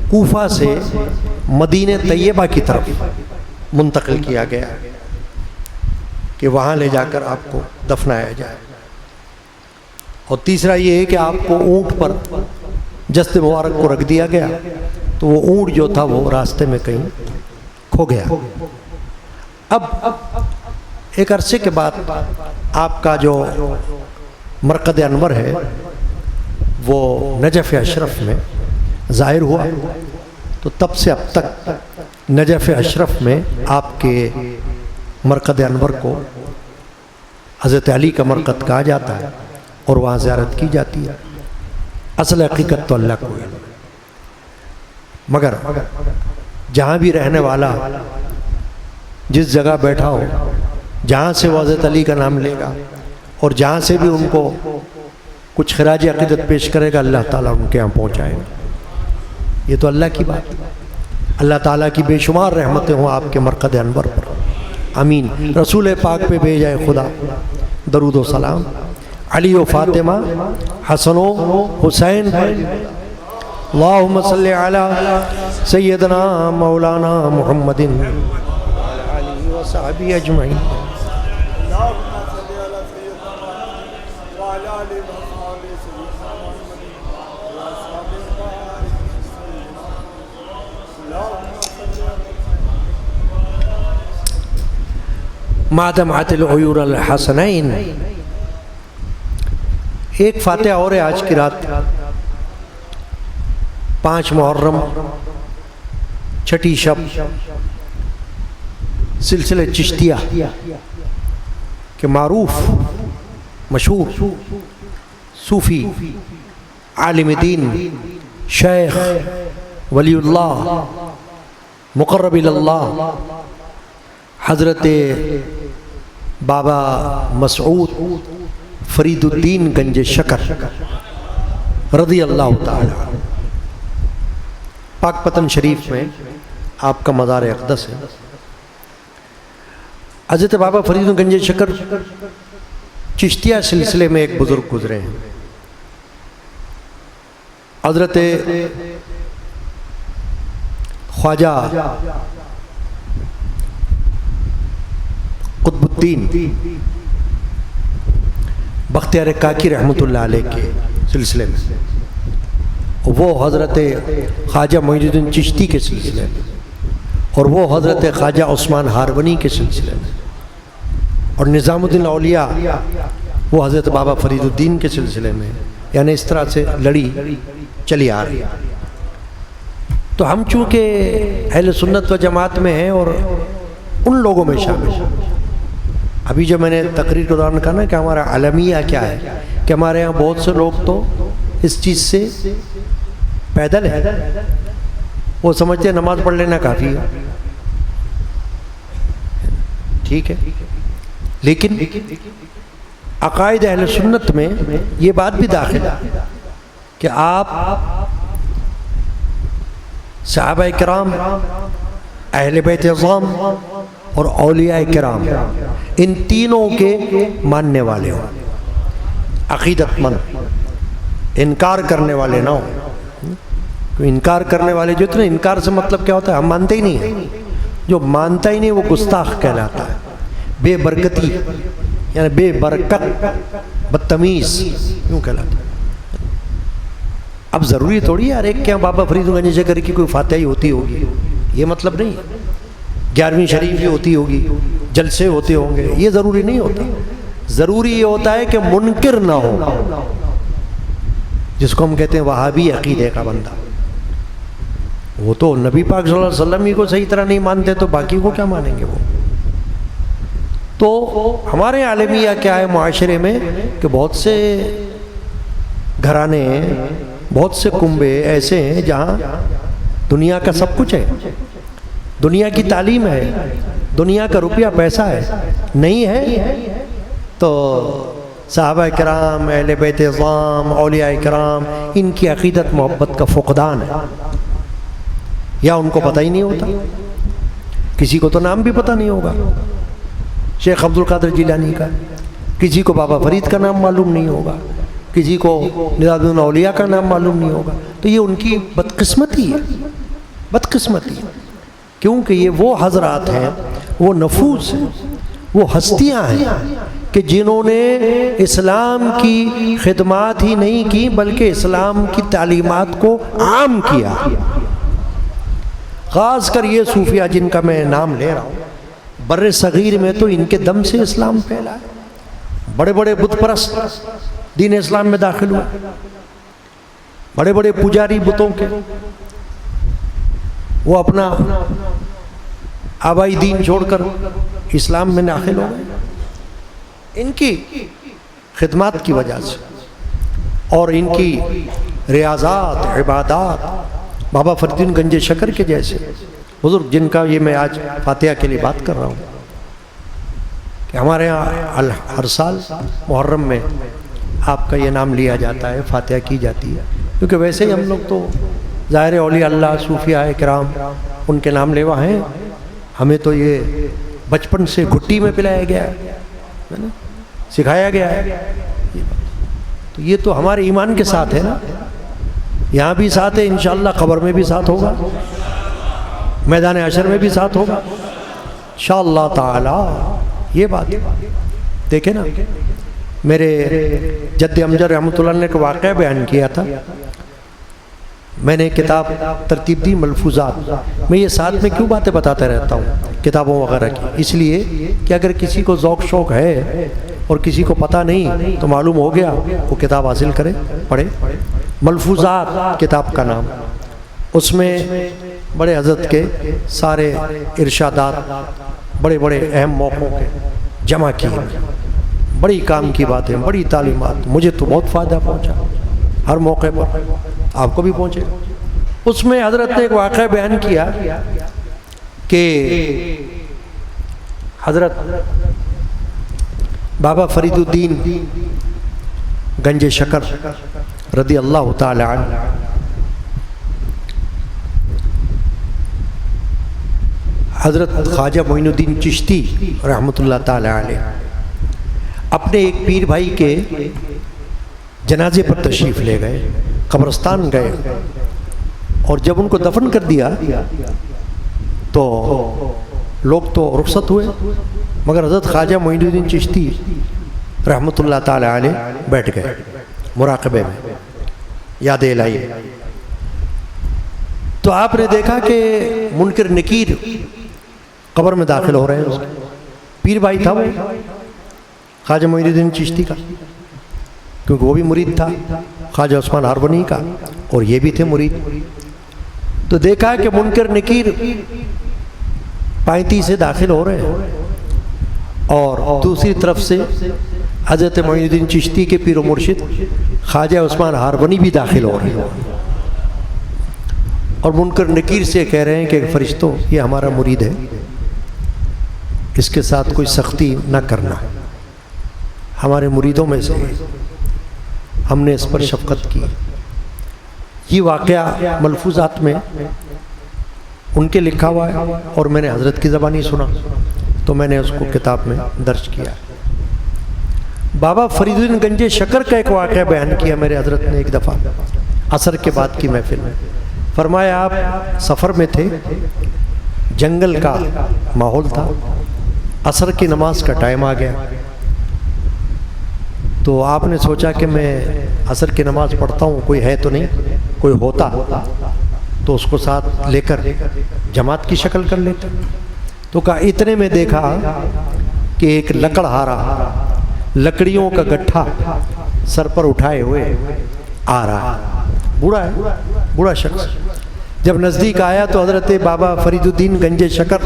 کوفہ سے مدینہ طیبہ کی طرف منتقل کیا گیا کہ وہاں لے جا کر آپ کو دفنایا جائے، اور تیسرا یہ ہے کہ آپ کو اونٹ پر جسد مبارک کو رکھ دیا گیا، تو وہ اونٹ جو تھا وہ راستے میں کہیں کھو گیا۔ اب ایک عرصے کے بعد آپ کا جو مرقد انور ہے وہ نجف اشرف میں ظاہر ہوا، تو تب سے اب تک نجف اشرف میں آپ کے مرقد انور کو حضرت علی کا مرقد کہا جاتا ہے، اور وہاں زیارت کی جاتی ہے۔ اصل حقیقت تو اللہ کو ہے، مگر جہاں بھی رہنے والا جس جگہ بیٹھا ہو، جہاں سے وہ حضرت علی کا نام لے گا، اور جہاں سے بھی ان کو کچھ خراج عقیدت پیش کرے گا، اللہ تعالیٰ ان کے یہاں پہنچائے گا۔ یہ تو اللہ کی بات ہے۔ اللہ تعالیٰ کی بے شمار رحمتیں ہوں آپ کے مرقد انور پر، آمین۔ رسول پاک پہ بھیجائے خدا درود و سلام، علی و فاطمہ، حسن و حسین، اللہم صلی علی سیدنا مولانا محمد علیہ وصحبہ اجمعین۔ مادمعت العیور الحسنین۔ ایک فاتحہ اور ہے آج کی رات، 5 محرم، چھٹی شب، سلسلہ چشتیہ کہ معروف مشہور صوفی عالم دین شیخ ولی اللہ مقرب اللہ حضرت بابا مسعود فرید الدین گنج شکر رضی اللہ تعالی، پاک پتن شریف میں آپ کا مزار اقدس ہے۔ حضرت بابا فرید گنج شکر چشتیہ سلسلے میں ایک بزرگ گزرے ہیں، حضرت خواجہ قطب الدین بختیار کاکی رحمۃ اللہ علیہ کے سلسلے میں، وہ حضرت خواجہ معین الدین چشتی کے سلسلے میں، اور وہ حضرت خواجہ عثمان ہارونی کے سلسلے میں، اور نظام الدین اولیاء وہ حضرت بابا فرید الدین کے سلسلے میں، یعنی اس طرح سے لڑی چلی آ رہی۔ تو ہم چونکہ اہل سنت و جماعت میں ہیں اور ان لوگوں میں شامل ہیں۔ ابھی جو میں نے تقریر کے دوران کہا نا کہ ہمارا عالمیہ کیا ہے، کہ ہمارے یہاں بہت سے لوگ تو اس چیز سے پیدل ہے، وہ سمجھتے ہیں نماز پڑھ لینا کافی ہے، ٹھیک ہے، لیکن عقائد اہل سنت میں یہ بات بھی داخل ہے کہ آپ صحابہ کرام، اہل بیت اعظام اور اولیاء کرام، ان تینوں کے ماننے والے ہو، عقیدت مند، انکار کرنے والے نہ ہو۔ انکار کرنے والے جو اتنے، انکار سے مطلب کیا ہوتا ہے؟ ہم مانتے ہی نہیں ہیں، جو مانتا ہی نہیں وہ گستاخ کہلاتا ہے، بے برکتی یعنی بے برکت بدتمیز کیوں کہلاتا ہے؟ اب ضروری تھوڑی یار ایک کیا بابا فرید گنج شکر کی کوئی فاتحہ ہی ہوتی ہوگی، یہ مطلب نہیں. 11ویں شریف ہی ہوتی ہوگی، جلسے ہوتے ہوں گے، یہ ضروری نہیں ہوتا. ضروری یہ ہوتا ہے کہ منکر نہ ہو، جس کو ہم کہتے ہیں وہابی عقیدے کا بندہ. وہ تو نبی پاک صلی اللہ علیہ وسلم ہی کو صحیح طرح نہیں مانتے تو باقی کو کیا مانیں گے وہ؟ تو ہمارے عالمیہ کیا ہے معاشرے میں کہ بہت سے گھرانے ہیں، بہت سے کنبے ایسے ہیں جہاں دنیا کا سب کچھ ہے، دنیا کی تعلیم ہے، دنیا کا روپیہ پیسہ ہے. نہیں ہے تو صحابہ کرام، اہل بیت اعظام، اولیاء کرام، ان کی عقیدت محبت کا فقدان ہے، یا ان کو پتہ ہی نہیں ہوتا. کسی کو تو نام بھی پتہ نہیں ہوگا شیخ عبد القادر جیلانی کا، کسی کو بابا فرید کا نام معلوم نہیں ہوگا، کسی کو نظام الاولیاء کا نام معلوم نہیں ہوگا. تو یہ ان کی بدقسمتی ہے، بدقسمتی، کیونکہ یہ وہ حضرات ہیں، وہ نفوس ہیں، وہ ہستیاں ہیں کہ جنہوں نے اسلام کی خدمات ہی نہیں کی بلکہ اسلام کی تعلیمات کو عام کیا. خاص کر یہ صوفیہ جن کا میں نام لے رہا ہوں، بر صغیر میں تو ان کے دم سے اسلام پھیلا ہے. بڑے بڑے بت پرست دین اسلام میں داخل ہوئے، بڑے بڑے پجاری بتوں کے، وہ اپنا آبائی دین چھوڑ کر اسلام میں داخل ہو گئے ان کی خدمات کی وجہ سے، اور ان کی ریاضات، عبادات. بابا فرید الدین گنج شکر کے جیسے بزرگ جن کا یہ میں آج فاتحہ کے لیے بات کر رہا ہوں کہ ہمارے ہاں ہر سال محرم میں آپ کا یہ نام لیا جاتا ہے، فاتحہ کی جاتی ہے، کیونکہ ویسے ہی ہم لوگ تو ظاہر اولیاء اللہ، صوفیاء کرام ان کے نام لیوا ہیں. ہمیں تو یہ بچپن سے گھٹی میں پلایا گیا ہے نا، سکھایا گیا ہے. تو یہ تو ہمارے ایمان کے ساتھ ہے نا، یہاں بھی ساتھ ہے، انشاءاللہ قبر میں بھی ساتھ ہوگا، میدان حشر میں بھی ساتھ ہوگا انشاءاللہ تعالی. یہ بات دیکھیں نا، میرے جد امجد رحمۃ اللہ نے ایک واقعہ بیان کیا تھا. میں نے کتاب ترتیب دی ملفوظات، میں یہ ساتھ میں کیوں باتیں بتاتے رہتا ہوں کتابوں وغیرہ کی، اس لیے کہ اگر کسی کو ذوق شوق ہے اور کسی کو پتہ نہیں تو معلوم ہو گیا، وہ کتاب حاصل کرے، پڑھے. ملفوظات کتاب کا نام، اس میں بڑے حضرت کے سارے ارشادات، بڑے بڑے اہم موقعوں کے جمع کیے، بڑی کام کی باتیں، بڑی تعلیمات. مجھے تو بہت فائدہ پہنچا ہر موقع پر، آپ کو بھی پہنچے. اس میں حضرت نے ایک واقعہ بیان کیا کہ حضرت بابا فرید الدین گنج شکر رضی اللہ تعالی عنہ حضرت خواجہ معین الدین چشتی رحمۃ اللہ تعالی علیہ اپنے ایک پیر بھائی کے جنازے پر تشریف لے گئے، قبرستان گئے، اور جب ان کو دفن کر دیا تو لوگ تو رخصت ہوئے، مگر حضرت خواجہ معین الدین چشتی رحمۃ اللہ تعالی علیہ بیٹھ گئے مراقبے میں، یاد الہی. تو آپ نے دیکھا کہ منکر نکیر قبر میں داخل ہو رہے ہیں. پیر بھائی تھا وہ خواجہ معین الدین چشتی کا، کیونکہ وہ بھی مرید تھا خواجہ عثمان ہارونی کا، اور یہ بھی تھے مرید. تو دیکھا کہ منکر نکیر پائنتی سے داخل ہو رہے ہیں، اور دوسری طرف سے حضرت معین الدین چشتی کے پیر و مرشد خواجہ عثمان ہارونی بھی داخل ہو رہے ہیں، اور منکر نکیر سے کہہ رہے ہیں کہ فرشتوں یہ ہمارا مرید ہے، اس کے ساتھ کوئی سختی نہ کرنا، ہمارے مریدوں میں سے ہم نے اس پر شفقت کی. یہ واقعہ ملفوظات میں ان کے لکھا ہوا ہے، اور میں نے حضرت کی زبانی سنا تو میں نے اس کو کتاب میں درج کیا. بابا فرید الدین گنج شکر کا ایک واقعہ بیان کیا میرے حضرت نے ایک دفعہ عصر کے بعد کی محفل میں. فرمایا آپ سفر میں تھے، جنگل کا ماحول تھا، عصر کی نماز کا ٹائم آ گیا، تو آپ نے سوچا کہ میں عصر کی نماز پڑھتا ہوں، کوئی ہے تو نہیں، کوئی ہوتا تو اس کو ساتھ لے کر جماعت کی شکل کر لیتے. تو کہا اتنے میں دیکھا کہ ایک لکڑہارا لکڑیوں کا گٹھا سر پر اٹھائے ہوئے آ رہا، بوڑھا ہے، بوڑھا شخص. جب نزدیک آیا تو حضرت بابا فرید الدین گنج شکر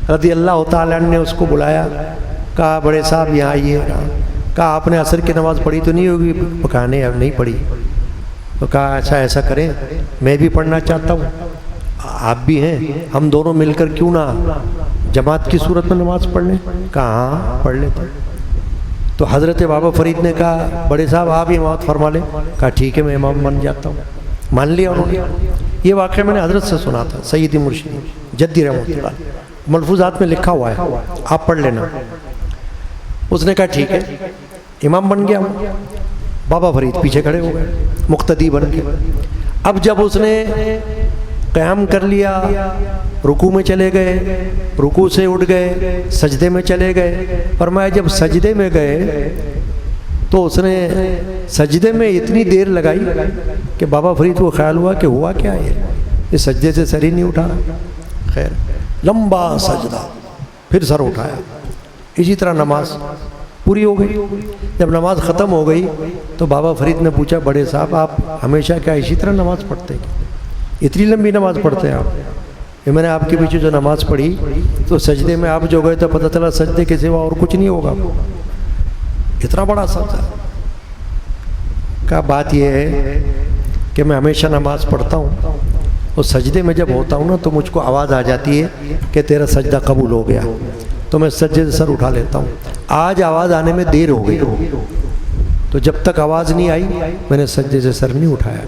رضی اللہ تعالیٰ عنہ نے اس کو بلایا. کہا بڑے صاحب یہاں آئیے. کہا آپ نے عصر کی نماز پڑھی تو نہیں ہوگی؟ پکانے اب نہیں پڑھی. تو کہا اچھا ایسا کریں، میں بھی پڑھنا چاہتا ہوں، آپ بھی ہیں، ہم دونوں مل کر کیوں نہ جماعت کی صورت میں نماز پڑھ لیں؟ کہا ہاں پڑھ لیتے. تو حضرت بابا فرید نے کہا بڑے صاحب آپ امامت فرما لیں. کہا ٹھیک ہے میں امام بن جاتا ہوں. مان لیا انہوں نے. یہ واقعہ میں نے حضرت سے سنا تھا، سیدی مرشد جدی رحمۃ اللہ، ملفوظات میں لکھا ہوا ہے، آپ پڑھ لینا. اس نے کہا ٹھیک ہے، امام بن گیا. بابا فرید پیچھے کھڑے ہو گئے مقتدی بن کے. اب جب اس نے قیام کر لیا، رکوع میں چلے گئے، رکوع سے اٹھ گئے، سجدے میں چلے گئے. فرمایا جب سجدے میں گئے تو اس نے سجدے میں اتنی دیر لگائی کہ بابا فرید کو خیال ہوا کہ ہوا کیا ہے، یہ سجدے سے سر ہی نہیں اٹھا رہا. خیر لمبا سجدہ، پھر سر اٹھایا. اسی طرح نماز پوری ہو گئی. جب نماز ختم ہو گئی تو بابا فرید نے پوچھا بڑے صاحب آپ ہمیشہ کیا اسی طرح نماز پڑھتے ہیں؟ اتنی لمبی نماز پڑھتے ہیں آپ؟ میں نے آپ کے پیچھے جو نماز پڑھی تو سجدے میں آپ جو گئے تو پتہ چلا سجدے کے سوا اور کچھ نہیں ہوگا. اتنا بڑا سجدہ. کا بات یہ ہے کہ میں ہمیشہ نماز پڑھتا ہوں اور سجدے میں جب ہوتا ہوں نا تو مجھ کو آواز آ جاتی ہے کہ تیرا سجدہ قبول ہو گیا، تو میں سجدے سے سر اٹھا لیتا ہوں. آج آواز آنے میں دیر ہو گئی، تو جب تک آواز نہیں آئی میں نے سجدے سے سر نہیں اٹھایا.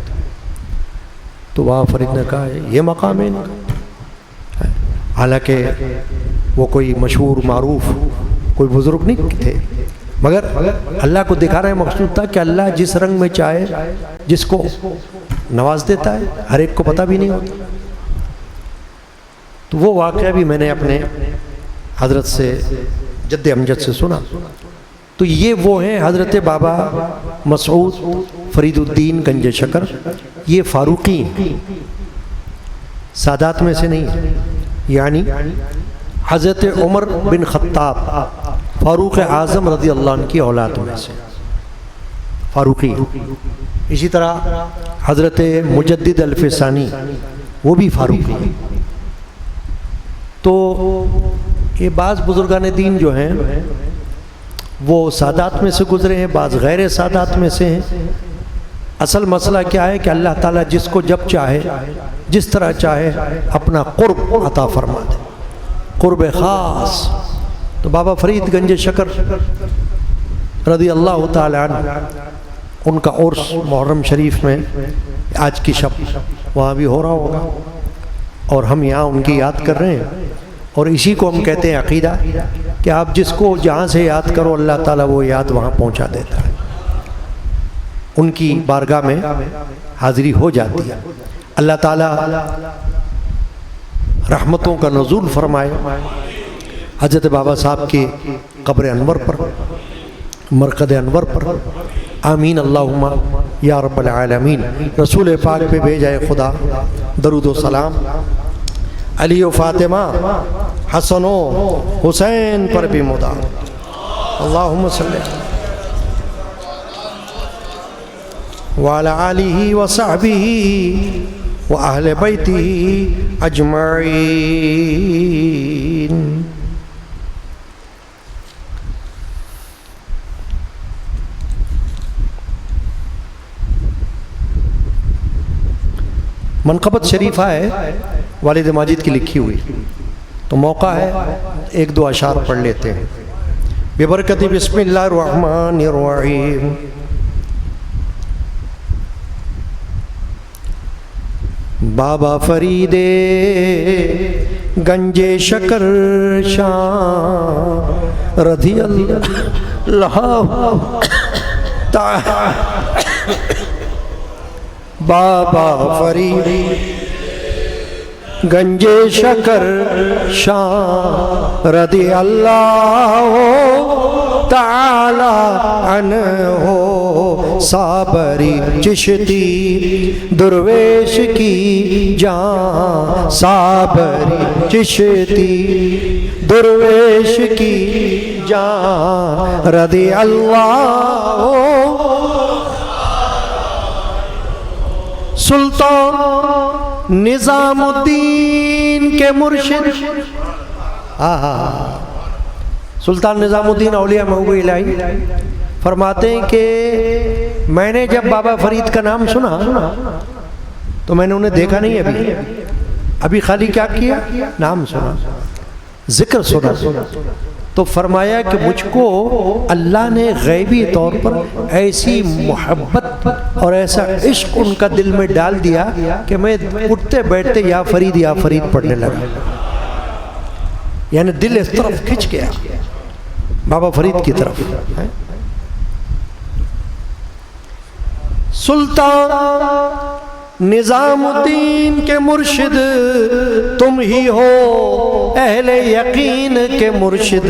تو بابا فرید نے کہا یہ مقام ہے. حالانکہ وہ کوئی مشہور معروف کوئی بزرگ نہیں تھے، مگر اللہ کو دکھا رہے مقصود تھا کہ اللہ جس رنگ میں چاہے جس کو نواز دیتا ہے، ہر ایک کو پتہ بھی نہیں ہوتا. تو وہ واقعہ بھی میں نے اپنے حضرت سے جد امجد سے سنا. تو یہ وہ ہیں حضرت بابا مسعود فرید الدین گنج شکر. یہ فاروقی ہیں، سادات میں سے نہیں. یعنی حضرت عمر بن خطاب فاروق اعظم رضی اللہ عنہ کی اولاد میں سے فاروقی. اسی طرح حضرت مجدد الفسانی وہ بھی فاروقی ہیں. تو یہ بعض بزرگان دین جو ہیں وہ سادات میں سے گزرے ہیں، بعض غیر سادات میں سے ہیں. اصل مسئلہ کیا ہے کہ اللہ تعالیٰ جس کو جب چاہے جس طرح چاہے اپنا قرب عطا فرما دے، قرب خاص. تو بابا فرید گنج شکر رضی اللہ تعالیٰ عنہ، ان کا عرس محرم شریف میں آج کی شب وہاں بھی ہو رہا ہوگا، اور ہم یہاں ان کی یاد کر رہے ہیں. اور اسی کو ہم کہتے ہیں عقیدہ، کہ آپ جس کو جہاں سے یاد کرو اللہ تعالیٰ وہ یاد وہاں پہنچا دیتا ہے. ان کی بارگاہ میں حاضری ہو جاتی ہے. اللہ تعالیٰ رحمتوں کا نزول فرمائے حضرت بابا صاحب کی قبر انور پر، مرقد انور پر. آمین اللہم یا رب العالمین. رسول پاک پہ بھیجائے خدا درود و سلام. علی و فاطمہ حسن و حسین پر بھی مدام. اللہم صلی وعلی آلہ وصحبہ وأہل بیتہ اجمعین. منقبت شریفہ ہے والد ماجد کی لکھی ہوئی، تو موقع ہے ایک دو اشعار پڑھ لیتے ہیں. ببرکت بسم اللہ الرحمن الرحیم. بابا فرید گنج شکر شاہ رضی اللہ تعالی. بابا فرید گنج شکر شاہ رضی اللہ تعالی عنہ صابری چشتی درویش کی جان صابری چشتی درویش کی جان رضی اللہ سلطان نظام الدین کے مرشد سلطان نظام الدین اولیاء محبوب الہی فرماتے ہیں کہ میں نے جب بابا فرید کا نام سنا تو میں نے انہیں دیکھا نہیں ابھی خالی کیا کیا نام سنا ذکر سنا تو فرمایا کہ مجھ کو اللہ نے غیبی طور پر ایسی محبت اور ایسا عشق ان کا دل میں ڈال دیا کہ میں اٹھتے بیٹھتے یا فرید پڑھنے لگا یعنی دل اس طرف کھچ گیا بابا فرید کی طرف سلطان نظام الدین کے مرشد تم ہی ہو اہل یقین کے مرشد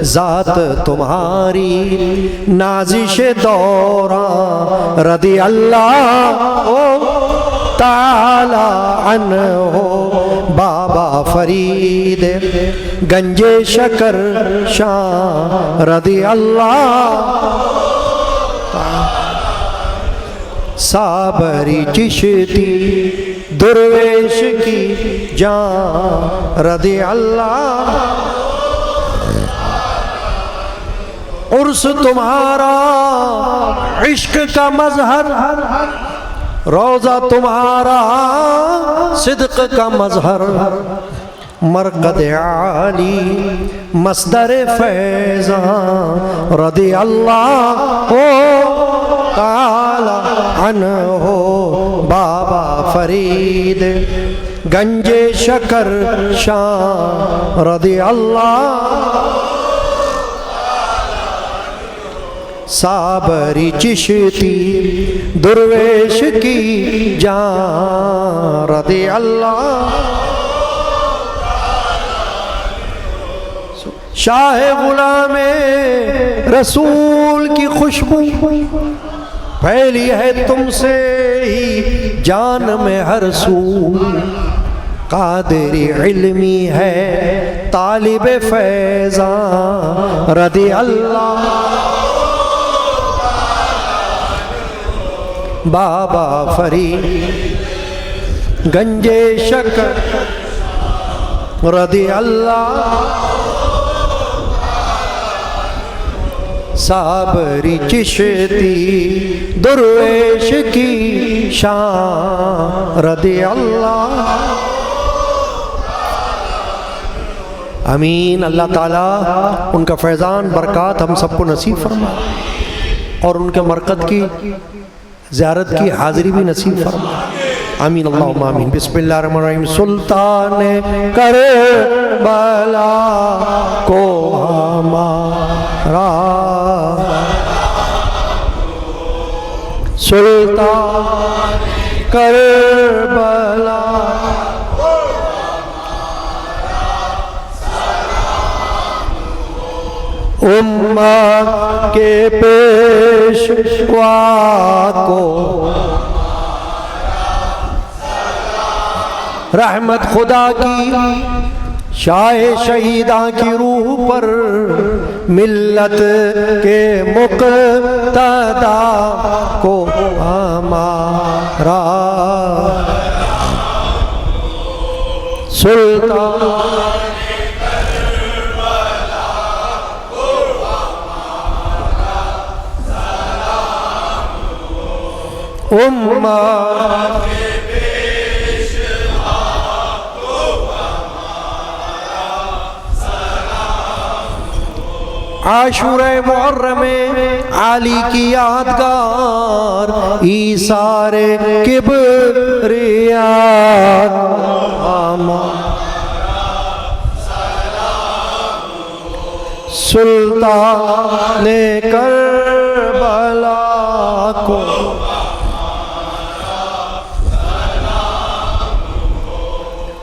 ذات تمہاری نازش دوران رضی اللہ تعالی عنہ بابا فرید گنج شکر شاہ رضی اللہ صابری چشتی درویش کی جان رضی اللہ عرس تمہارا عشق کا مظہر روضہ تمہارا صدق کا مظہر مرقد عالی مصدر فیضان رضی اللہ تعالی عنہ بابا فرید گنج شکر شاہ رضی اللہ صابری چشتی درویش کی جان رضی اللہ شاہ غلام رسول کی خوشبو پھیلی ہے تم سے ہی جان میں ہر سو قادری علمی ہے طالب فیضان رضی اللہ بابا فرید گنج شکر رضی اللہ صابری چشتی درویش کی شان رضی اللہ آمین اللہ تعالیٰ ان کا فیضان برکات ہم سب کو نصیب فرمائے اور ان کے مرقد کی زیارت کی حاضری بھی نصیب فرمائے آمین اللہم آمین بسم اللہ الرحمن الرحیم سلطان کربلا کو ہمارا سلطان کربلا امت کے پیشوا کو رحمت خدا کی شاہ شہیداں کی روح پر ملت کے مقتدا کو ہمارا سلطان امت عاشورہ محرم عالی کی یادگار ایثار کبریا سلطان کربلا کو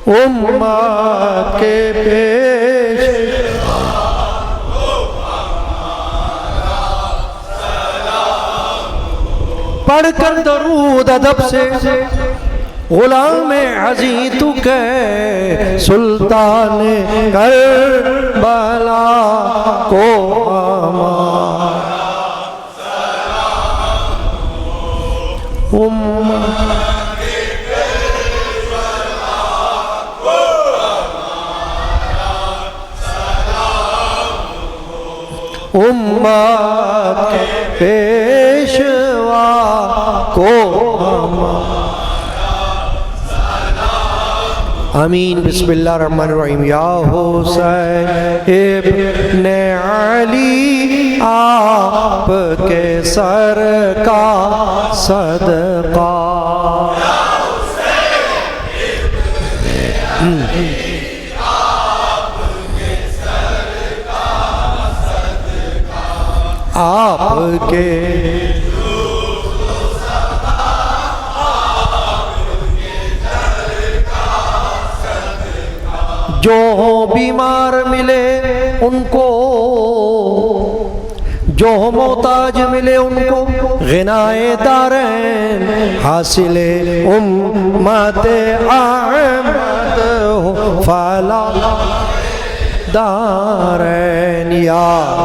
امت کے پیش پڑھ کر درود ادب سے غلام عزیز تو کہ سلطان کربلا کو امت پیشوا کو آمین۔ بسم اللہ الرحمن الرحیم۔ یا حسین ابن علی آپ کے سر کا صدقہ، آپ کے جو بیمار ملے ان کو، جو محتاج ملے ان کو غنائے دارین حاصل امت احمد ہو فلا دارین۔ یا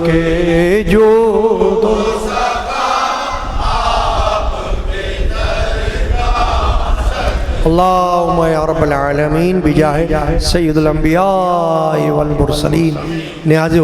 کے جو اللہم یا رب العالمین بجاہ سید الانبیاء والمرسلین۔ نیاز